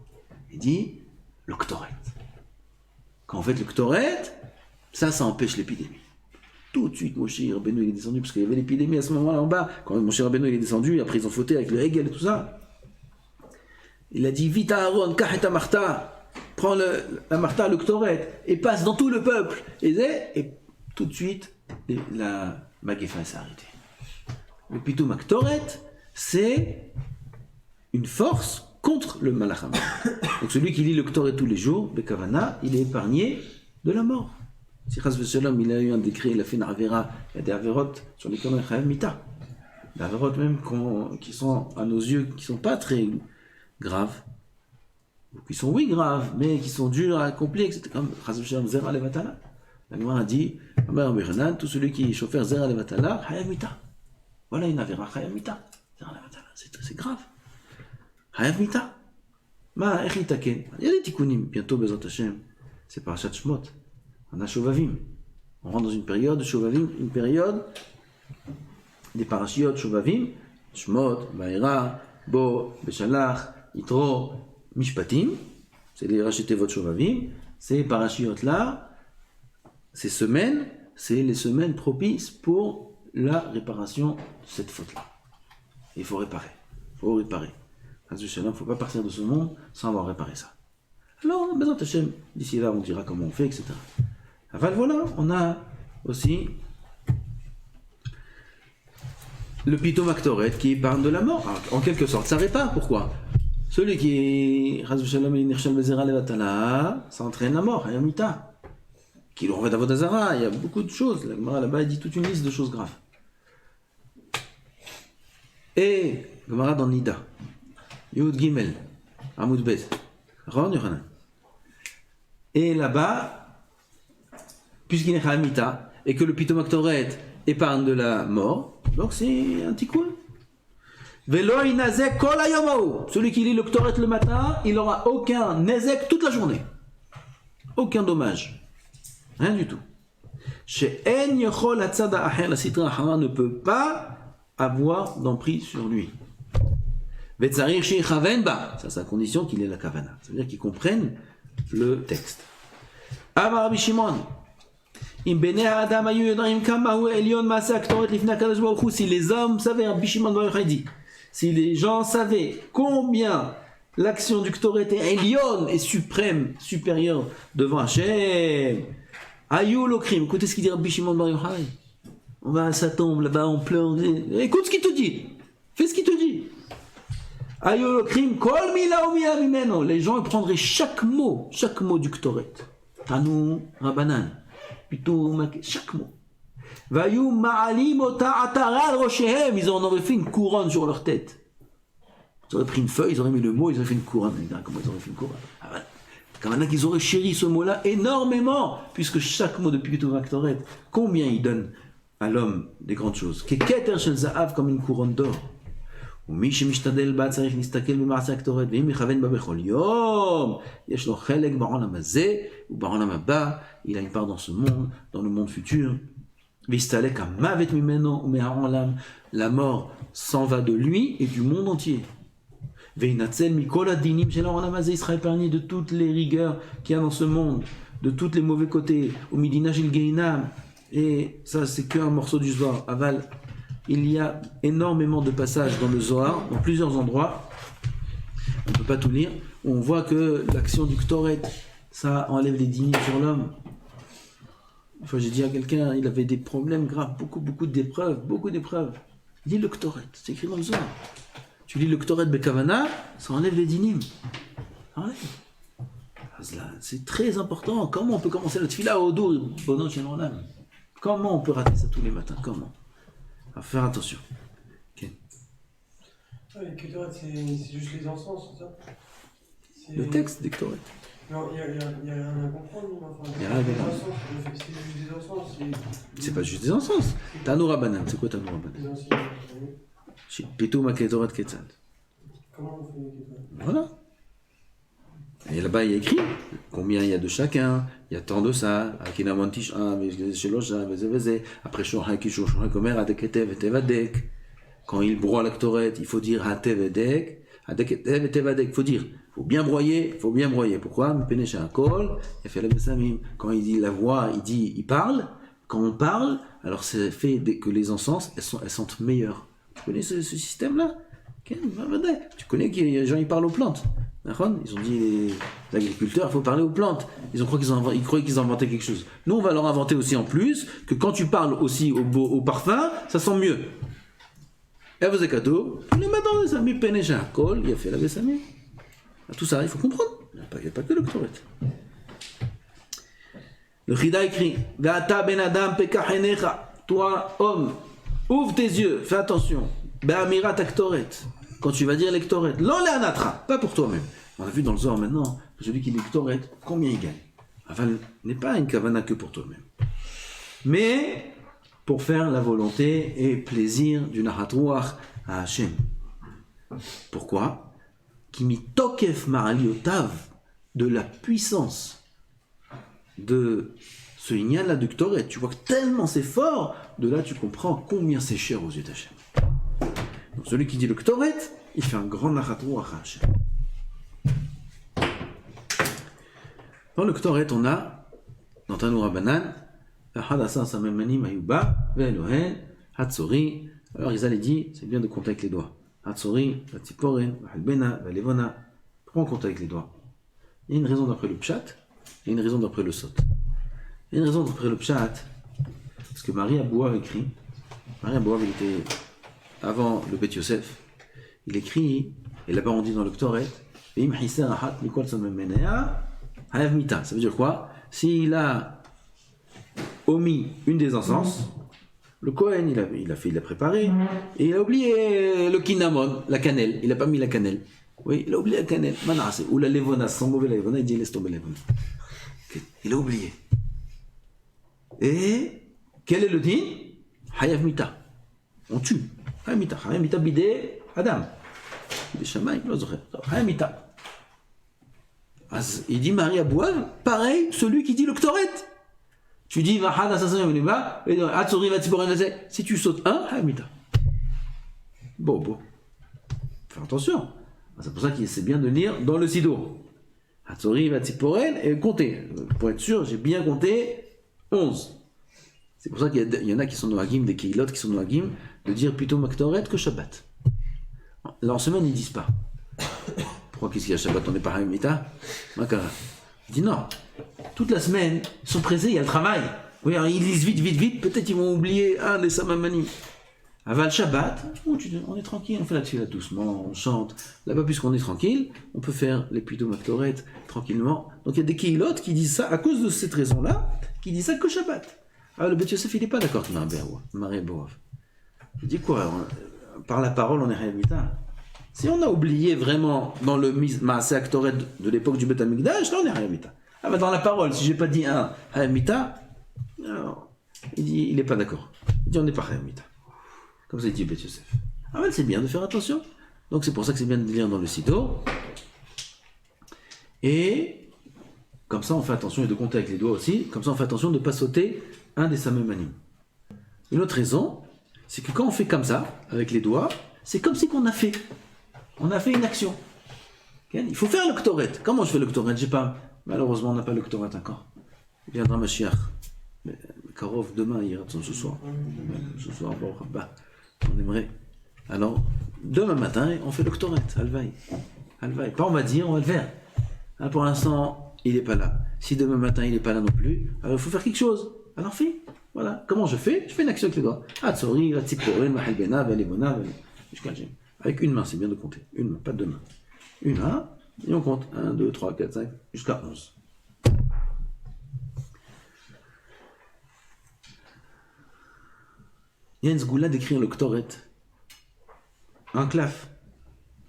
Il dit, le Ktoret. Quand on fait le Ktoret, ça empêche l'épidémie. Tout de suite, Moshe Rabbeinu il est descendu, parce qu'il y avait l'épidémie à ce moment-là en bas. Quand Moshe Rabbeinu il est descendu, après ils ont fauté avec le Hegel et tout ça. Il a dit, vite Aaron, kach et Martha, prends la Martha, le Ktoret, et passe dans tout le peuple. Et tout de suite, la Magéfa s'est arrêtée. Le Pitoum Ktoret, c'est une force contre le Malacham. Donc celui qui lit le Ktoret tous les jours, Bekavana, il est épargné de la mort. Si Chas v'Shalom, il a eu un décret, il a fait une Avera, il y a des Averotes sur lesquelles on est Chayav Mita. Des Averotes même qui sont, à nos yeux, qui ne sont pas très graves, ou qui sont, oui, graves, mais qui sont durs à accomplir, etc. Comme Chas v'Shalom, Zera Levatala. La Gemara a dit, Amar Bechanan, tout celui qui est chauffeur Zera Levatala, Chayav Mita. Voilà une Avera, Chayav Mita. Zera Levatala, c'est grave. Chayav Mita. Ma Echitaken. Il y a des tikkunim, bientôt, Bezat Hashem. C'est Parashat Shmot. On a Shovavim. On rentre dans une période de Shovavim, une période des parashiot Shovavim, Shmot, Vaera, Bo, Beshalach, Yitro, Mishpatim. C'est les rachetés votre Shovavim. Ces parashiot là, ces semaines, c'est les semaines propices pour la réparation de cette faute là. Il faut réparer. Il faut réparer. Il ne faut pas partir de ce monde sans avoir réparé ça. Alors, Bezat Hashem, d'ici là, on dira comment on fait, etc. Enfin, voilà, on a aussi le Pitoum Aktoret qui parle de la mort. Alors, en quelque sorte, ça répare. Pourquoi? Celui qui s'entraîne à mort, Hayamita, qui l'aurait d'Avodazara, il y a beaucoup de choses. La Gemara là-bas, elle dit toute une liste de choses graves. Et, Gemara dans Nida, Yud Gimel, Amoud Bet, Ron Yochanan. Et là-bas, puisqu'il est Hamita, et que le Pitoum Aktoret épargne de la mort, donc c'est un tikkun. Velo inazek kol hayom. Celui qui lit le Ktoret le matin, il n'aura aucun nezek toute la journée. Aucun dommage. Rien du tout. She'en yochol hatzad ha'acher, la sitra ha'ara ne peut pas avoir d'emprise sur lui. Vetzarir she'ichaven ba. Ça c'est à condition qu'il ait la kavana. Ça veut dire qu'il comprenne le texte. Amar Rabbi Shimon. Si les hommes savaient, Rabbi Shimon bar Yochai dit, si les gens savaient combien l'action du Ktoret est Elion et suprême, supérieure devant Hachem, Ayou l'okrim, écoutez ce qu'il dit Rabbi Shimon bar Yochai. On va, ça tombe là-bas, on pleure. Écoute ce qu'il te dit. Fais ce qu'il te dit. Ayou l'okrim, kol mila umiya mimeno. Les gens prendraient chaque mot du Ktoret. Tanou, Rabbanan. Plutôt chaque mot. Ils en auraient fait une couronne sur leur tête. Ils auraient pris une feuille, ils auraient mis le mot, ils auraient fait une couronne. Comment ils auraient fait une couronne? Comme maintenant qu'ils auraient chéri ce mot-là énormément, puisque chaque mot de Pitoum Aktoret, combien il donne à l'homme des grandes choses. Comme une couronne d'or. ומי שמשתדל בה צריך להסתכל במעשה הקטורת, ואם יכוון בה בכל יום, יש לו חלק בעולם הזה, ובעולם הבא, il a une part dans ce monde, dans le monde futur. והסתלק המוות ממנו ומהעולם, la mort s'en va de lui et du monde entier. וינצל מכל הדינים של העולם הזה, il sera épargné de toutes les rigueurs qu'il y a dans ce monde, de tous les mauvais côtés, ומדינה של גיהינום, et ça c'est qu'un morceau du Zohar, aval. Il y a énormément de passages dans le Zohar, dans plusieurs endroits, on ne peut pas tout lire, où on voit que l'action du Ktoret, ça enlève les dîmes sur l'homme. Une fois j'ai dit à quelqu'un, il avait des problèmes graves, beaucoup d'épreuves. Lis le Ktoret, c'est écrit dans le Zohar. Tu lis le Ktoret Bekavana, ça enlève les dîmes. C'est très important. Comment on peut commencer la tfila au dos, bonheur chez l'âme? Comment on peut rater ça tous les matins? Comment? À faire attention. Okay. Le Ktoret, c'est juste les encens, c'est ça? Le texte des Ktoret. Non, il y a rien à comprendre. Il y a rien à comprendre. C'est juste des encens. C'est pas juste des encens. Tanoura Banan, c'est quoi Tanoura Banan? Pitoum Aktoret Ketzad. Comment on fait les Ktoret? Voilà. Et là-bas, il y a écrit combien il y a de chacun, il y a tant de ça, Akinaman Tisha, Shelosha, Vezeveze, après Shoha Kisho, Shoha Komer, Adeketev, Tevadek. Quand il broie la Ktoret, il faut dire Hatevedek, Adeketev, Tevadek. Il faut bien broyer, il faut bien broyer. Pourquoi? Mpenesha Akol, il fait la Besamim. Quand il dit la voix, il parle. Quand on parle, alors c'est fait que les encens, elles sentent meilleures. Tu connais ce système-là? Tu connais que les gens ils parlent aux plantes. Ils ont dit les agriculteurs, il faut parler aux plantes. Ils croyaient qu'ils inventaient quelque chose. Nous, on va leur inventer aussi en plus que quand tu parles aussi au parfum, ça sent mieux. Et vous êtes cadeau, les matins de Sami Pénécha, Kol, il a fait la Bessamé. Tout ça, il faut comprendre. Il n'y a pas que le Ktoret. Le Chida écrit Vata ben Adam pekachenecha. Toi, homme, ouvre tes yeux, fais attention. Be'amira taktoret. Quand tu vas dire les Ktoret, l'enléanatra, pas pour toi-même. On a vu dans le Zohar maintenant, celui qui dit Ktoret, combien il gagne. Aval n'est pas une kavana que pour toi-même. Mais pour faire la volonté et plaisir du Nahatouach à Hachem. Pourquoi? Kimi tokef ma'aliotav, de la puissance de ce Inyan là du Ktoret. Tu vois que tellement c'est fort, de là tu comprends combien c'est cher aux yeux d'Hachem. Donc celui qui dit le Ktoret, il fait un grand Nahatouach à Hachem. Dans le Ktoret, on a, dans Tanoura Banan, Hadassa Samemanim Ayuba, Velohen, Hatsori. Alors Isal dit, c'est bien de compter avec les doigts. Hatsori, Vatziporen, Vahalbena, Valevona. Pourquoi on compte avec les doigts? Il y a une raison d'après le Pshat, et une raison d'après le Sot. Il y a une raison d'après le Pshat, parce que Marie Abouav écrit, Marie Abouav, il était avant le Bet Yosef, il écrit, et là-bas on dit dans le Ktoret, Veim Hiser Ahat Mikol Samamenea, Hayav Mita. Ça veut dire quoi? S'il a omis une des encens, le Kohen, il a préparé, et il a oublié le kinamon, la cannelle. Il n'a pas mis la cannelle. Oui, il a oublié la cannelle. Manassé, ou la levona, sans mauvais la levona, il dit laisse tomber la levona. Il a oublié. Et quel est le din? Hayav mita. On tue. Hayav mita. Hayav mita bidé Adam. Bidé Shamaï, Hayav mita. Il dit Marie Abouav, pareil, celui qui dit le Ktoret. Tu dis, si tu sautes un, Hamita. Bon. Fais attention. C'est pour ça que c'est bien de lire dans le Sido. Hatsori, Vatziporen, et compter. Pour être sûr, j'ai bien compté 11. C'est pour ça qu'il y en a qui sont noagim, des keilot qui sont noagim, de dire plutôt Maktoret que Shabbat. Là, en semaine, ils disent pas. Pourquoi qu'est-ce qu'il y a Shabbat, on n'est pas Hamita? Makara. Il dit non. Toute la semaine, ils sont pressés, il y a le travail. Oui, alors ils lisent vite, peut-être ils vont oublier un des Samamanim. Aval Shabbat, on est tranquille, on fait la tefila doucement, on chante. Là-bas, puisqu'on est tranquille, on peut faire les Pido Maktoret tranquillement. Donc il y a des Keilot qui disent ça, à cause de cette raison-là, qui disent ça que Shabbat. Alors le Bet Yosef, il n'est pas d'accord avec Marie Boav. Il dit quoi? Par la parole, on est Hayamita. Si on a oublié vraiment dans le Maaseh Aktoret de l'époque du Bet Amikdash, là on est Hayamita. Ah bah dans la parole, si j'ai pas dit un Hayamita, alors, il dit il n'est pas d'accord. Il dit on n'est pas Hayamita. Comme ça il dit Bet Yosef. Ah ben c'est bien de faire attention. Donc c'est pour ça que c'est bien de lire dans le Sido. Et comme ça on fait attention, et de compter avec les doigts aussi, comme ça on fait attention de ne pas sauter un des Samemanim. Une autre raison, c'est que quand on fait comme ça, avec les doigts, c'est comme si on a fait une action. Il faut faire le Ktoret. Comment je fais le Ktoret? Malheureusement, on n'a pas le Ktoret encore. Il viendra Mashiach. Karov, demain, il ira ce soir. Ce soir, bon, bah, on aimerait. Alors, demain matin, on fait le Ktoret. Alvaï. Pas on va dire, on va le faire. Hein, pour l'instant, il n'est pas là. Si demain matin, il n'est pas là non plus, alors il faut faire quelque chose. Alors fais. Voilà. Comment je fais? Je fais une action avec les doigts. Hatsori, Vatziporen, Vahalbena, Valevona, avec une main, c'est bien de compter. Une main, pas deux mains. Une main, et on compte. 1, 2, 3, 4, 5, jusqu'à 11. Il y a une zgoula d'écrire le Ktoret. Un claf.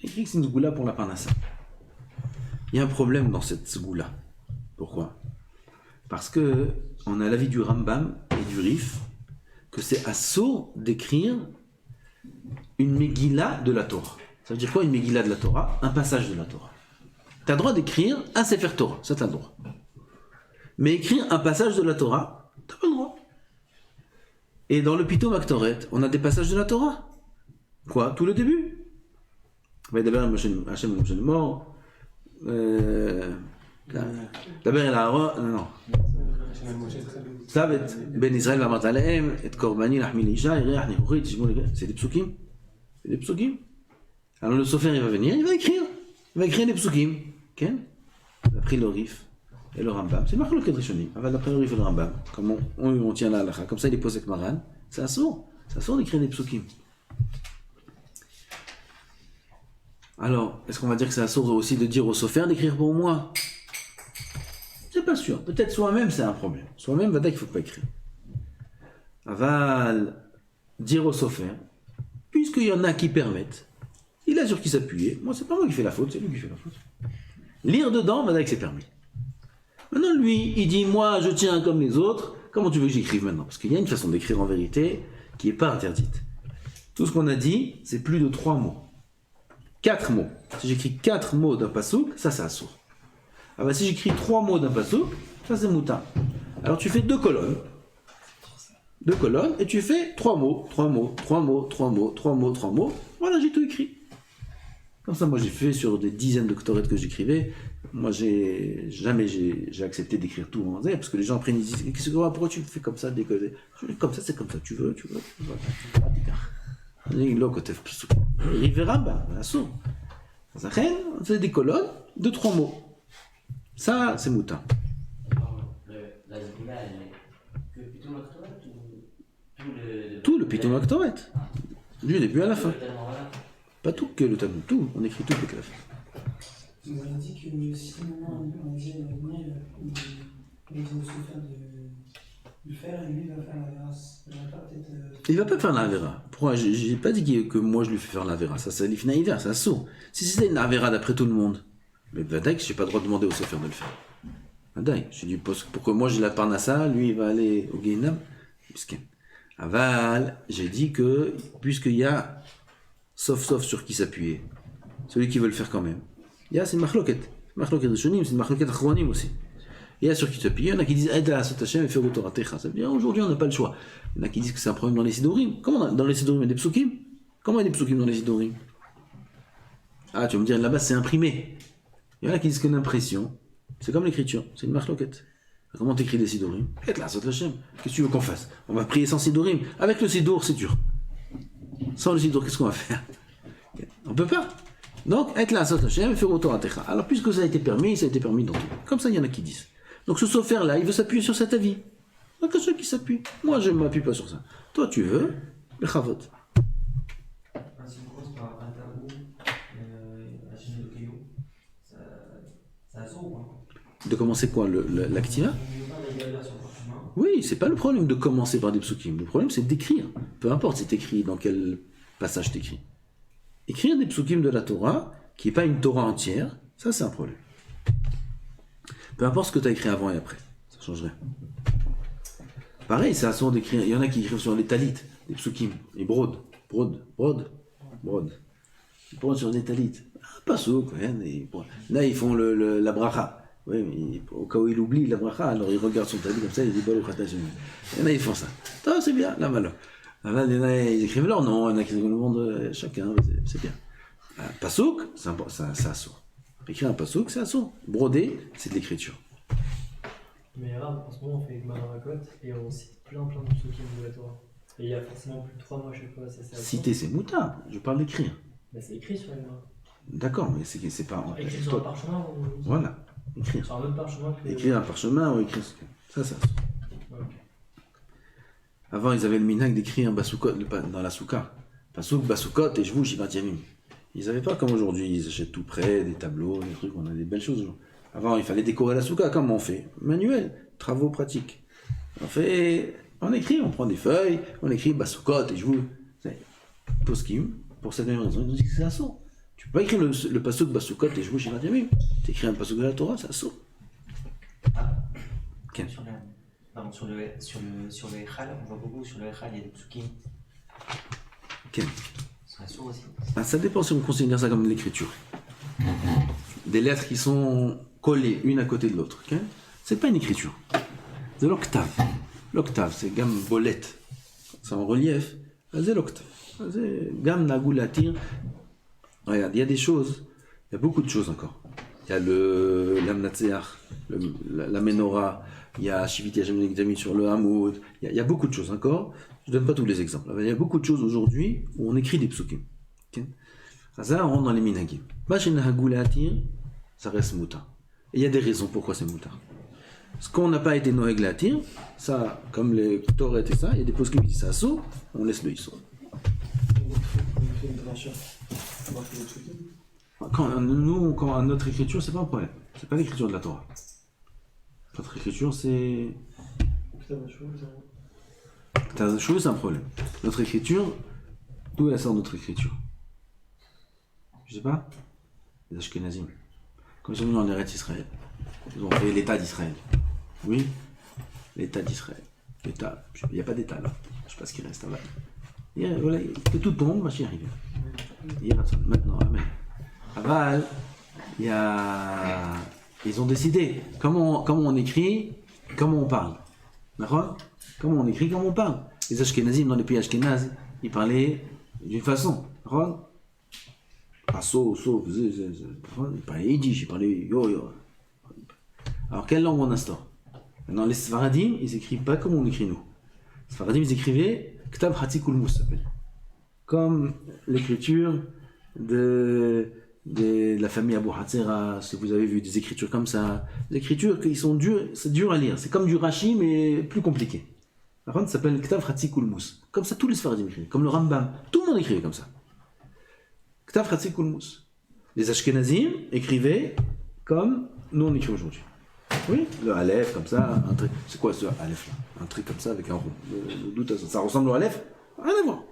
Écrit que c'est une zgoula pour la parnassa. Il y a un problème dans cette zgoula. Pourquoi? Parce que on a l'avis du Rambam et du Rif que c'est assourd d'écrire une Megillah de la Torah. Ça veut dire quoi une Megillah de la Torah? Un passage de la Torah. Tu as le droit d'écrire un Sefer Torah, ça tu as le droit. Mais écrire un passage de la Torah, tu n'as pas le droit. Et dans le Pito Maktoret, on a des passages de la Torah. Quoi? Tout le début. D'abord, Hachem Moshe mort. D'abord, il a non. Savet, Ben Israël va mataleem, et Korbani, l'Ahmi Lisha, Iriach, Nichouchit, c'est des psukim. C'est des psukim. Alors le Sofer, il va venir, il va écrire. Il va écrire des psukim. Ken? D'après le Rif et le Rambam. C'est marqué le Kedrishonim. D'après le Rif et le Rambam. Comme on tient la halakha. Comme ça, il est posé avec Maran. C'est assourd. C'est assourd d'écrire des psukim. Alors, est-ce qu'on va dire que c'est assourd aussi de dire au Sofer d'écrire pour moi? C'est pas sûr. Peut-être soi-même, c'est un problème. Soi-même, va dire qu'il ne faut pas écrire. Aval, dire au Sofer, puisqu'il y en a qui permettent, il a sur qui s'appuyer. Moi, c'est pas moi qui fais la faute, c'est lui qui fait la faute. Lire dedans, va dire que c'est permis. Maintenant, lui, il dit, moi, je tiens comme les autres. Comment tu veux que j'écrive maintenant? Parce qu'il y a une façon d'écrire en vérité qui n'est pas interdite. Tout ce qu'on a dit, c'est plus de 3 mots. 4 mots. Si j'écris 4 mots d'un pasouk, ça c'est assourd. Ah bah si j'écris 3 mots d'un pasouk, ça c'est moutin. Alors tu fais 2 colonnes. 2 colonnes et tu fais 3 mots, 3 mots, 3 mots, 3 mots, 3 mots, 3 mots. Voilà, j'ai tout écrit. Comme ça, moi j'ai fait sur des dizaines de doctorettes que j'écrivais. Moi j'ai accepté d'écrire tout en parce que les gens après ils disent pourquoi tu fais comme ça, décoller. Comme ça, c'est comme ça, tu veux. Riveraba, assourd. Ça c'est des colonnes de 3 mots. Ça, c'est moutin. La Zgoula, elle est que Pito Maktoret ou tout le Pito Maktoret. Du début à la fin. Pas tout que le Talmud, tout. On écrit tout que la fin. Vous avez dit que si on disait venir, il va se faire de faire et lui il va faire la grâce. Il va pas faire la Avera. Pourquoi? J'ai pas dit que moi je lui fais faire la Avera. Ça c'est l'Ifna Hiver, c'est assourd. Si c'était une Avera d'après tout le monde, mais Vadaïk, j'ai pas le droit de demander au Sefer de le faire. Vadaïk, j'ai dit pourquoi moi j'ai la Parnassa, lui il va aller au Guénam. Aval, j'ai dit que puisqu'il y a sauf sur qui s'appuyer, celui qui veut le faire quand même. Il y a c'est une Machloket. Machloket Rishonim, c'est une Machloket Achronim aussi. Il y a sur qui s'appuyer, il y en a qui disent aide à Sot Hashem et fais Torah Techa. Ça veut dire aujourd'hui on n'a pas le choix. Il y en a qui disent que c'est un problème dans les Sidorim. Comment dans les Sidorim il y a des psukim? Comment il y a des psukim dans les Sidorim? Ah, tu vas me dire là-bas c'est imprimé. Il y en a qui disent que l'impression, c'est comme l'écriture, c'est une marloquette. Comment t'écris des Sidorim? Et là, Sot Hashem. Qu'est-ce que tu veux qu'on fasse? On va prier sans Sidorim. Avec le Sidour, c'est dur. Sans le Sidour, qu'est-ce qu'on va faire? On peut pas. Donc, être là, Sot Hashem et faire Torah Techa. Alors, puisque ça a été permis dans tout. Comme ça, il y en a qui disent. Donc ce Sofer-là, il veut s'appuyer sur cet avis. Donc il y a ceux qui s'appuient. Moi, je ne m'appuie pas sur ça. Toi, tu veux, le Chavot. Si on commence par un tabou, la chaîne de Caillou, ça assourd ou pas? De commencer quoi, l'activa? Oui, c'est pas le problème de commencer par des psukim. Le problème, c'est d'écrire. Peu importe si t'écris dans quel passage t'écris. Écrire des psukim de la Torah, qui n'est pas une Torah entière, ça c'est un problème. Peu importe ce que tu as écrit avant et après, ça changerait. Pareil, c'est assourd d'écrire. Il y en a qui écrivent sur les talit, des psukim, les brodes sur des talit. Pas souk, là ils font la bracha. Oui, mais au cas où il oublie la bracha, alors il regarde son talit comme ça, il dit Baruch Ata Hashem. Il y en a ils font ça. Ah, c'est bien, là malo. Il y en a ils écrivent leur nom, il y en a qui écrivent le nom de chacun, c'est bien. Pasouk, c'est assourd. Écrire un pasouk, c'est assourd. Broder, c'est de l'écriture. Mais Arabe, en ce moment, on fait Gemara Makot et on cite plein de psukim de la Torah. Et il y a forcément plus de 3 mois à chaque fois. Citer, c'est moutard. Je parle d'écrire. Bah, c'est écrit sur la Gemara. D'accord, mais c'est pas. Écrit sur un parchemin ou... Voilà, écrire. Sur un autre parchemin que... Écrire un parchemin ou écrire. Ça. Ouais, ok. Avant, ils avaient le minhag d'écrire un basukot dans la souka. Pasouk, basukot et je vous, Shivat Yamim. Ils n'avaient pas comme aujourd'hui, ils achètent tout près, des tableaux, des trucs, on a des belles choses. Avant, il fallait décorer la souka. Comment on fait? Manuel, travaux pratiques. On écrit, on prend des feuilles, on écrit basukot et je vous. Poskim, pour cette même raison, ils nous disent que c'est assaut. Tu peux pas écrire le pasouk basukot et je vous chez Madiamim. Tu écris un pasouk de la Torah, c'est assaut. Sur le Echal, on voit beaucoup sur le Echal, il y a des psukim. Quel? C'est assourd aussi. Ça dépend si on considère ça comme de l'écriture. des lettres qui sont collées une à côté de l'autre. Okay? C'est pas une écriture. C'est l'octave. L'octave, c'est gamme bolette. C'est en relief. C'est l'octave. C'est gamme nagulatir. Regarde, il y a des choses. Il y a beaucoup de choses encore. Il y a l'amnatseach, la menorah. Il y a Shiviti Hashem Examine sur le Hamoud. Il y a beaucoup de choses encore. Je ne donne pas tous les exemples. Il y a beaucoup de choses aujourd'hui où on écrit des psukim. Okay? Ça, on rentre dans les minhagim. Ça reste moutar. Et il y a des raisons pourquoi c'est moutar. Ce qu'on n'a pas été noé glatir, ça, comme les Torah et ça, il y a des poskim qui disent ça saut, on laisse le iso. Quand notre écriture, c'est pas un problème. C'est pas l'écriture de la Torah. Notre écriture, c'est. C'est un problème. Notre écriture, d'où elle sort notre écriture? Je sais pas. Les Ashkenazim. Quand ils sont venus en Eretz Israël, ils ont fait l'État d'Israël. Oui, l'État d'Israël. L'État, il n'y a pas d'État là. Je sais pas ce qui reste là. Voilà, que tout tombe, va y arriver. Maintenant, amen. Aval, ils ont décidé comment on écrit, comment on parle. D'accord? Comment on écrit, comment on parle. Les Ashkenazim, dans les pays Ashkenaz, ils parlaient d'une façon. D'accord? Pas ils parlaient yiddish, ils parlaient yo-yo. Alors, quelle langue on instaure? Maintenant, les Sfaradim, ils n'écrivent pas comme on écrit nous. Les Sfaradim, ils écrivaient Ktab Hatik Ulmus, ça s'appelle. Comme l'écriture de la famille Abu Hatzera, si vous avez vu des écritures comme ça. Des écritures qui sont dures, c'est dur à lire. C'est comme du Rashi, mais plus compliqué. Par contre, ça s'appelle Ktab Hatik Ulmus. Comme ça, tous les Sfaradim écrivaient. Comme le Rambam. Tout le monde écrivait comme ça. Ktab Hatik Ulmus. Les Ashkenazim écrivaient comme nous on écrit aujourd'hui. Oui, le Aleph comme ça, un truc. C'est quoi ce Aleph là? Un truc comme ça avec un rond. Ça ressemble au Aleph? Rien à voir.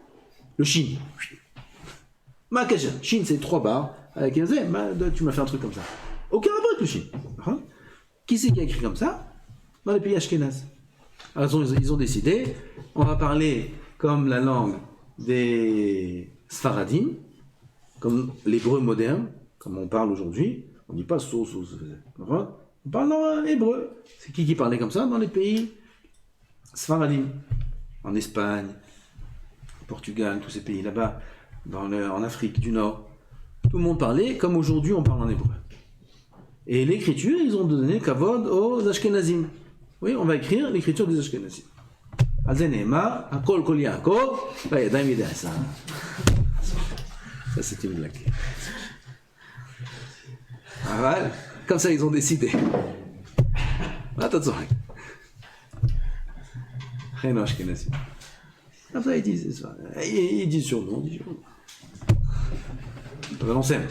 Le Shin. Makaja. Shin c'est 3 barres. Avec un Z, tu m'as fait un truc comme ça. Aucun rapport avec le Shin. Qui c'est qui a écrit comme ça? Dans les pays Ashkenaz. Alors ils ont décidé, on va parler comme la langue des Sfaradim, comme l'hébreu moderne, comme on parle aujourd'hui. On ne dit pas so. On parle en hébreu. C'est qui parlait comme ça dans les pays Sfaradim? En Espagne, au Portugal, tous ces pays là-bas, en Afrique du Nord. Tout le monde parlait comme aujourd'hui on parle en hébreu. Et l'écriture, ils ont donné kavod aux Ashkenazim. Oui, on va écrire l'écriture des Ashkenazim. Alzenema, Akol Kol Yaakov, Vayadayim Yedei Asa. Ça c'était une blague. Ah, voilà. Comme ça, ils ont décidé. Attention. Rien Ashkenazim. Comme ça, ils disent ça. Ils disent sur nous. On s'aime.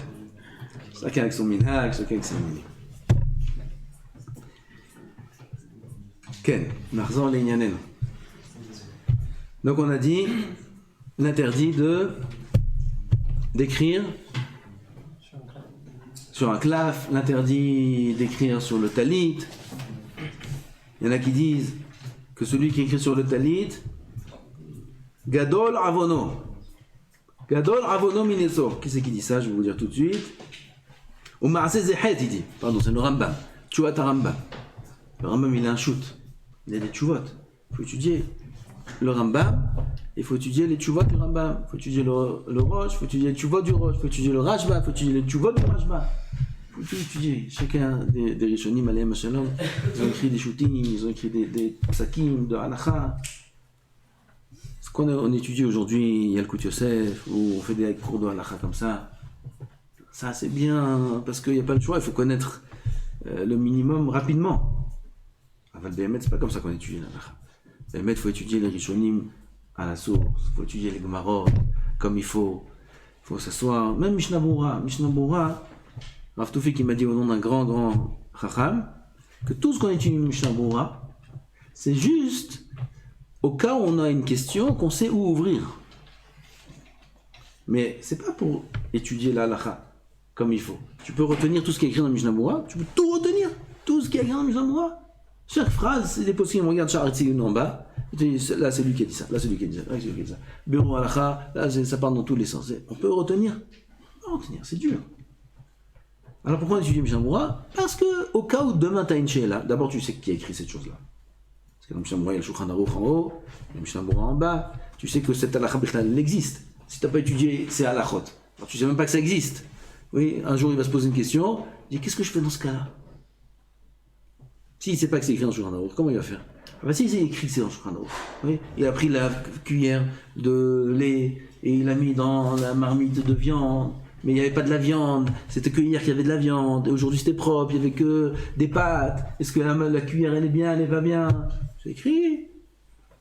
Chacun avec son minhag, chacun avec ses mini. Ken, Narzan Leignanen. Donc on a dit l'interdit d'écrire sur un claf, l'interdit d'écrire sur le talit. Il y en a qui disent que celui qui écrit sur le talit, Gadol Avono. Gadol Avono Mineso. Qui c'est qui dit ça? Je vais vous dire tout de suite. Ou Maaseh Zehet, il dit. Pardon, c'est le Rambam. Tchouvat Rambam. Le Rambam, il a un shoot. Il y a des tchouvot. Il faut étudier le Rambam. Il faut étudier les tchouvot du Rambam. Il faut étudier le Rosh. Il faut étudier les tchouvot du Rosh. Il faut étudier le Rashba. Il faut étudier les tchouvot du Rashba. Il faut tout étudier. Chacun des Rishonim, alayhim shalom, ils ont écrit des shootings, ils ont écrit des psakim, de halacha. Ce qu'on étudie aujourd'hui, il y a le Kout Yosef, où on fait des cours de halacha comme ça. Ça, c'est bien, parce qu'il n'y a pas le choix, il faut connaître le minimum rapidement. Aval Behemet, c'est pas comme ça qu'on étudie l'halacha. Behemet, il faut étudier les Rishonim à la source, il faut étudier les Gemarot comme il faut s'asseoir. Même Mishnah Bora, Rav Toufi qui m'a dit au nom d'un grand Chacham, que tout ce qu'on étudie Mishnah Bora, c'est juste au cas où on a une question qu'on sait où ouvrir. Mais c'est pas pour étudier la halakha comme il faut. Tu peux retenir tout ce qui est écrit dans Mishnah Bora, tu peux tout retenir, tout ce qui est écrit dans Mishnah Bora. Chaque phrase, c'est des possibles. On regarde Sha'aritzigun en bas, là c'est lui qui a dit ça, là c'est lui qui a dit ça, là c'est lui qui a dit ça. Bureau halakha, là ça part dans tous les sens. On peut retenir. On peut retenir, c'est dur. Alors pourquoi on étudie Mishnah Berurah? Parce que au cas où demain tu as une sheila, d'abord tu sais qui a écrit cette chose-là. Parce que dans Mishnah Berurah, il y a le Shulchan Aruch en haut, il y a le Mishnah Berurah en bas. Tu sais que cette halakha bichlal, elle existe. Si tu n'as pas étudié ces halakhot, alors tu sais même pas que ça existe. Oui, un jour il va se poser une question, il dit qu'est-ce que je fais dans ce cas-là? S'il ne sait pas que c'est écrit dans le Shulchan Aruch, comment il va faire? Ah bah si, c'est écrit que c'est dans le Shulchan Aruch. Oui, il a pris la cuillère de lait et il l'a mis dans la marmite de viande. Mais il n'y avait pas de la viande, c'était que hier qu'il y avait de la viande, et aujourd'hui c'était propre, il n'y avait que des pâtes. Est-ce que la cuillère elle est bien, elle va bien? C'est écrit.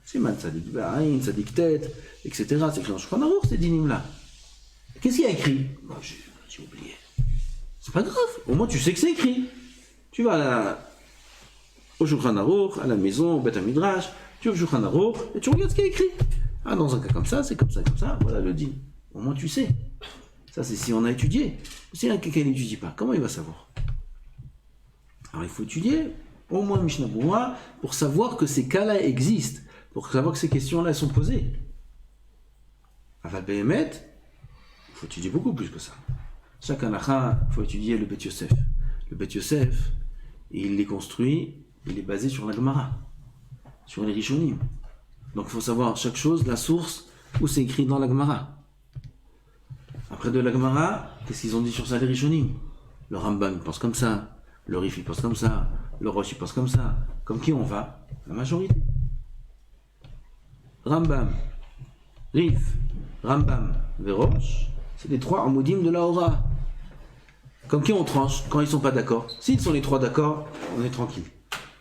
C'est man sadik ba'ain, sadik tête, etc. C'est écrit dans le Shulchan Aruch, ces dynimes-là. Qu'est-ce qu'il y a écrit? Moi j'ai oublié. C'est pas grave, au moins tu sais que c'est écrit. Tu vas au Shulchan Aruch, à la maison, au Beth Midrash, tu vas au Shulchan Aruch, et tu regardes ce qu'il y a écrit. Ah, dans un cas comme ça, c'est comme ça, voilà le din. Au moins tu sais. Ça, c'est si on a étudié. Si quelqu'un n'étudie pas, comment il va savoir? Alors, il faut étudier au moins Mishnah Berurah pour savoir que ces cas-là existent, pour savoir que ces questions-là sont posées. Aval Behemet, il faut étudier beaucoup plus que ça. Chaque halakha, il faut étudier le Bet Yosef. Le Bet Yosef, il est construit, il est basé sur la Gemara, sur les Rishonim. Donc, il faut savoir chaque chose, la source, où c'est écrit dans la Gemara. Après de la Gemara, qu'est-ce qu'ils ont dit sur ça les Rishonim? Le Rambam il pense comme ça, le Rif il pense comme ça, le Rosh il pense comme ça. Comme qui on va? La majorité. Rambam, Rif, Rambam, Rosh, c'est les trois Amudim de la Hora. Comme qui on tranche quand ils sont pas d'accord? S'ils sont les trois d'accord, on est tranquille.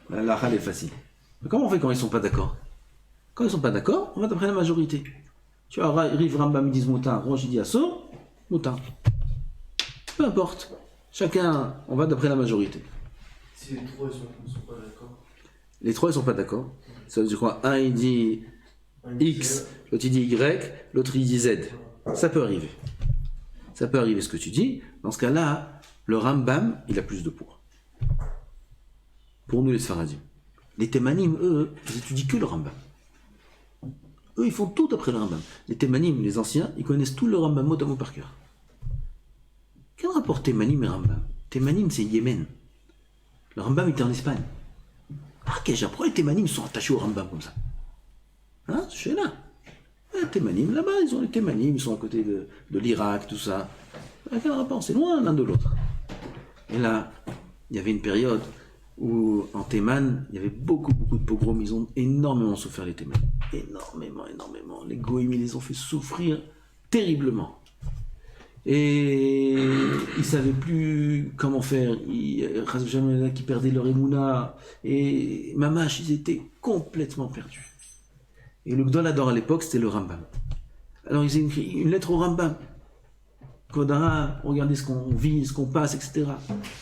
La Hal est facile. Mais comment on fait quand ils sont pas d'accord? Quand ils sont pas d'accord, on va d'après la majorité. Tu vois, Rif, Rambam ils disent Moutin, Rosh il dit Asso. Moutin. Peu importe. Chacun, on va d'après la majorité. Si les trois ne sont pas d'accord. Les trois, ils sont pas d'accord. Ça veut dire quoi? Un, il dit X, l'autre, il dit Y, l'autre, il dit Z. Ça peut arriver. Ça peut arriver ce que tu dis. Dans ce cas-là, le Rambam, il a plus de poids. Pour nous, les Sfaradim. Les Thémanim, eux, ils étudient que le Rambam. Eux, ils font tout après le Rambam. Les Thémanim, les anciens, ils connaissent tout le Rambam mot à mot par cœur. Quel rapport Thémanim et Rambam? Thémanim, c'est Yémen. Le Rambam était en Espagne. Ah, Kéja, pourquoi les Thémanim sont attachés au Rambam comme ça? Hein, je suis là. Les Thémanim, là-bas, ils ont les Thémanim, ils sont à côté de l'Irak, tout ça. Quel rapport? C'est loin l'un de l'autre. Et là, il y avait une période où en Théman, il y avait beaucoup de pogroms, ils ont énormément souffert les Théman. Énormément. Les Goïm, ils les ont fait souffrir terriblement. Et ils ne savaient plus comment faire. Il y en a qui perdaient leur émouna. Et Mamash, ils étaient complètement perdus. Et le Gdolador à l'époque, c'était le Rambam. Alors ils ont écrit une lettre au Rambam. Kodara, regardez ce qu'on vit, ce qu'on passe, etc.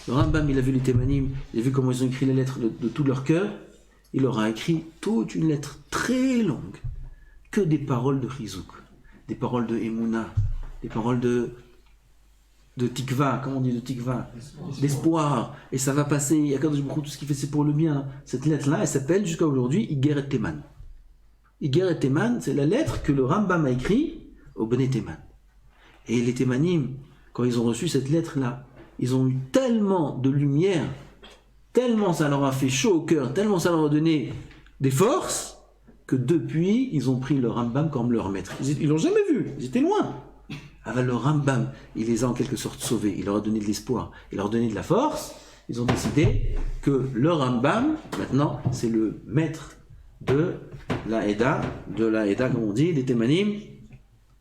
Le Rambam, il a vu les Thémanim, il a vu comment ils ont écrit les lettres de tout leur cœur. Il leur a écrit toute une lettre très longue, que des paroles de Chizouk, des paroles de Emouna, des paroles de Tikva, comment on dit de Tikva, d'espoir, et ça va passer, il y a Kadosh Baruch Hu, tout ce qu'il fait c'est pour le bien. Cette lettre-là, elle s'appelle jusqu'à aujourd'hui Iger et Théman. Iger et Théman, c'est la lettre que le Rambam a écrite au Bnei Théman. Et les Thémanim, quand ils ont reçu cette lettre-là, ils ont eu tellement de lumière, tellement ça leur a fait chaud au cœur, tellement ça leur a donné des forces, que depuis, ils ont pris le Rambam comme leur maître. Ils l'ont jamais vu, ils étaient loin. Avec le Rambam, il les a en quelque sorte sauvés, il leur a donné de l'espoir, il leur a donné de la force. Ils ont décidé que le Rambam, maintenant, c'est le maître de la Eda, comme on dit, des Thémanim,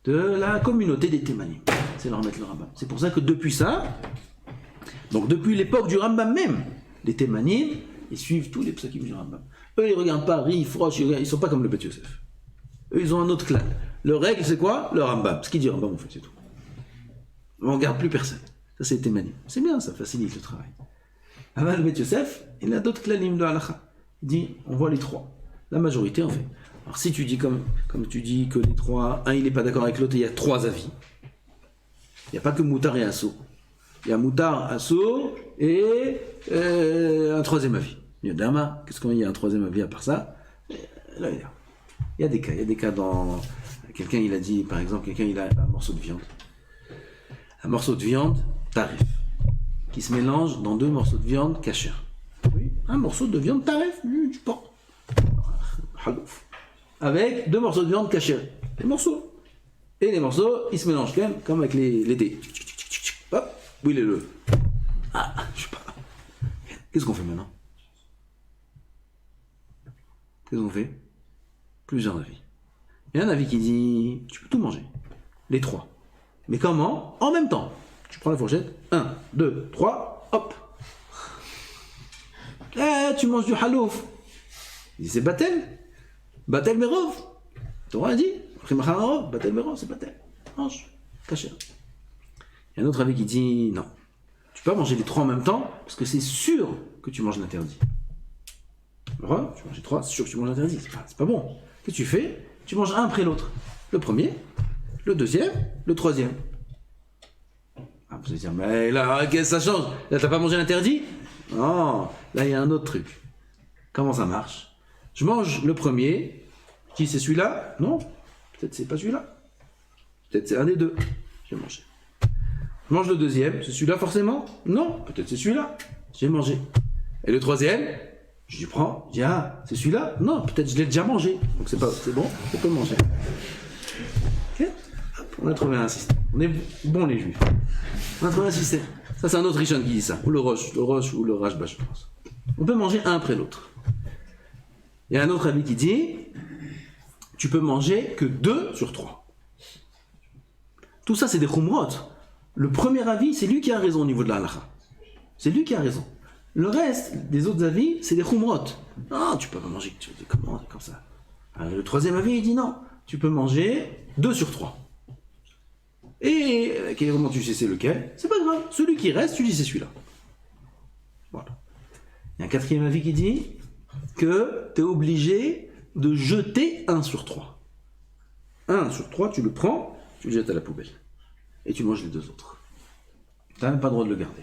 de la communauté des Thémanim. C'est leur maître le Rambam. C'est pour ça que depuis ça, donc depuis l'époque du Rambam même, les Thémanim, ils suivent tous les psakim du Rambam. Eux, ils ne regardent pas Rif, Rosh, ils ne sont pas comme le Bet Yosef. Eux, ils ont un autre clan. Leur règle, c'est quoi? Le Rambam. Ce qu'il dit Rambam, en fait, c'est tout. On ne regarde plus personne. Ça, c'est les Thémanim. C'est bien, ça facilite le travail. Avant le Bet Yosef, il a d'autres clanim de halakha. Il dit, on voit les trois. La majorité, en fait. Alors, si tu dis comme tu dis que les trois, un, il n'est pas d'accord avec l'autre, il y a trois avis. Il n'y a pas que Moutar et Asso. Il y a Moutar, Asso et un troisième avis. Il y a Dama, qu'est-ce qu'il y a un troisième avis à part ça? Là, il y a des cas. Il y a des cas dans... Quelqu'un, il a dit, par exemple, quelqu'un, il a un morceau de viande. Un morceau de viande, tarif. qui se mélangent dans deux morceaux de viande cachère. Oui, un morceau de viande taref, du porc. Halouf. Avec deux morceaux de viande cachère. Les morceaux. Et les morceaux, ils se mélangent quand même, comme avec les dés. Hop, huilez-le. Ah, je sais pas. Qu'est-ce qu'on fait maintenant? Qu'est-ce qu'on fait? Plusieurs avis. Il y a un avis qui dit, tu peux tout manger. Les trois. Mais comment? En même temps. Tu prends la fourchette. 1, 2, 3, hop. Eh, tu manges du halouf. Il dit, c'est batel. Batel merov. Torah a dit. Batel merov, c'est batel. Mange. Caché. Il y a un autre avis qui dit, non. Tu peux pas manger les trois en même temps, parce que c'est sûr que tu manges l'interdit. Tu manges les trois, c'est sûr que tu manges l'interdit. C'est pas bon. Qu'est-ce que tu fais? Tu manges un après l'autre. Le premier, le deuxième, le troisième. Ah, vous allez dire, mais là, qu'est-ce que ça change? Là, t'as pas mangé l'interdit? Non, là, il y a un autre truc. Comment ça marche? Je mange le premier, je dis, c'est celui-là? Non, peut-être c'est pas celui-là. Peut-être c'est un des deux. J'ai mangé. Je mange le deuxième, c'est celui-là forcément? Non, peut-être c'est celui-là. J'ai mangé. Et le troisième, je lui prends, je dis, ah, c'est celui-là? Non, peut-être je l'ai déjà mangé. Donc c'est bon, je peux le manger. Ok? Hop, on a trouvé un système. On est bons les juifs. On a trouvé un système. Ça, c'est un autre Rishon qui dit ça. Ou le Roche ou le Rashba, je pense. On peut manger un après l'autre. Il y a un autre avis qui dit, tu peux manger que 2 sur 3. Tout ça, c'est des khumrot. Le premier avis, c'est lui qui a raison au niveau de la halakha. C'est lui qui a raison. Le reste des autres avis, c'est des khumrot. Non, tu peux pas manger comment, comme ça. Alors, le troisième avis, il dit non. Tu peux manger 2 sur 3. Et comment tu sais c'est lequel? C'est pas grave. Celui qui reste, tu dis c'est celui-là. Voilà. Il y a un quatrième avis qui dit que tu es obligé de jeter 1 sur 3. 1 sur 3, tu le prends, tu le jettes à la poubelle. Et tu manges les 2 autres. Tu n'as même pas le droit de le garder.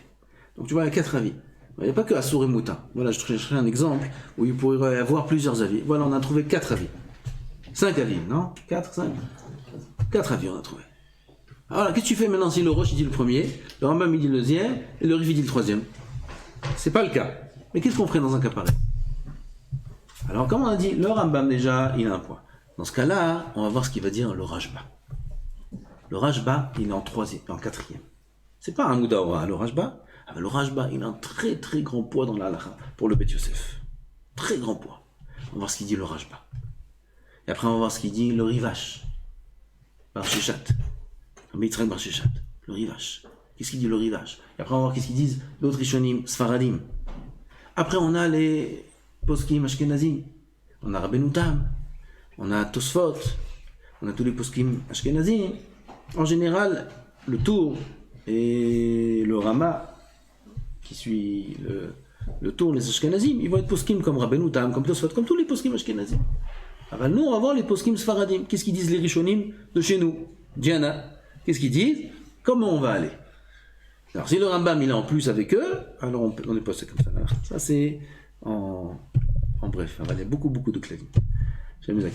Donc tu vois, il y a 4 avis. Il n'y a pas que Assour et Mouta. Voilà, je chercherai un exemple où il pourrait y avoir plusieurs avis. Voilà, on a trouvé 4 avis. 5 avis, non? 4, 5? 4 avis, on a trouvé. Alors, qu'est-ce que tu fais maintenant si le Roche il dit le premier, le Rambam il dit le deuxième, et le Rif il dit le troisième? C'est pas le cas. Mais qu'est-ce qu'on ferait dans un cas pareil? Alors, comme on a dit, le Rambam déjà, il a un point. Dans ce cas-là, on va voir ce qu'il va dire le Rashba. Le Rashba, il est en quatrième. C'est pas un Moudaora, le Rashba. Ah ben, le Rashba, il a un très très grand poids dans la halakha pour le Bet Yosef. Très grand poids. On va voir ce qu'il dit le Rashba. Et après, on va voir ce qu'il dit le Rivash. Bar Sheshat. Mitzrak Bar Sheshat. Le Rivash. Qu'est-ce qu'il dit le Rivash? Et après, on va voir qu'est-ce qu'ils disent d'autres Rishonim, Sfaradim. Après, on a les Poskim Ashkenazim. On a Rabbeinu Tam. On a Tosfot. On a tous les Poskim Ashkenazim. En général, le Tour et le Rama, qui suit le Tour, les Ashkenazim, ils vont être Poskim comme Rabbeinu Tam, comme Tosfot, comme tous les Poskim Ashkenazim. Alors nous, on va voir les Poskim Sfaradim. Qu'est-ce qu'ils disent les Rishonim de chez nous? Diana. Qu'est-ce qu'ils disent? Comment on va aller? Alors si le Rambam il est en plus avec eux, alors on est passé comme ça. Ça c'est en bref. Il y a beaucoup de claviers. J'aime les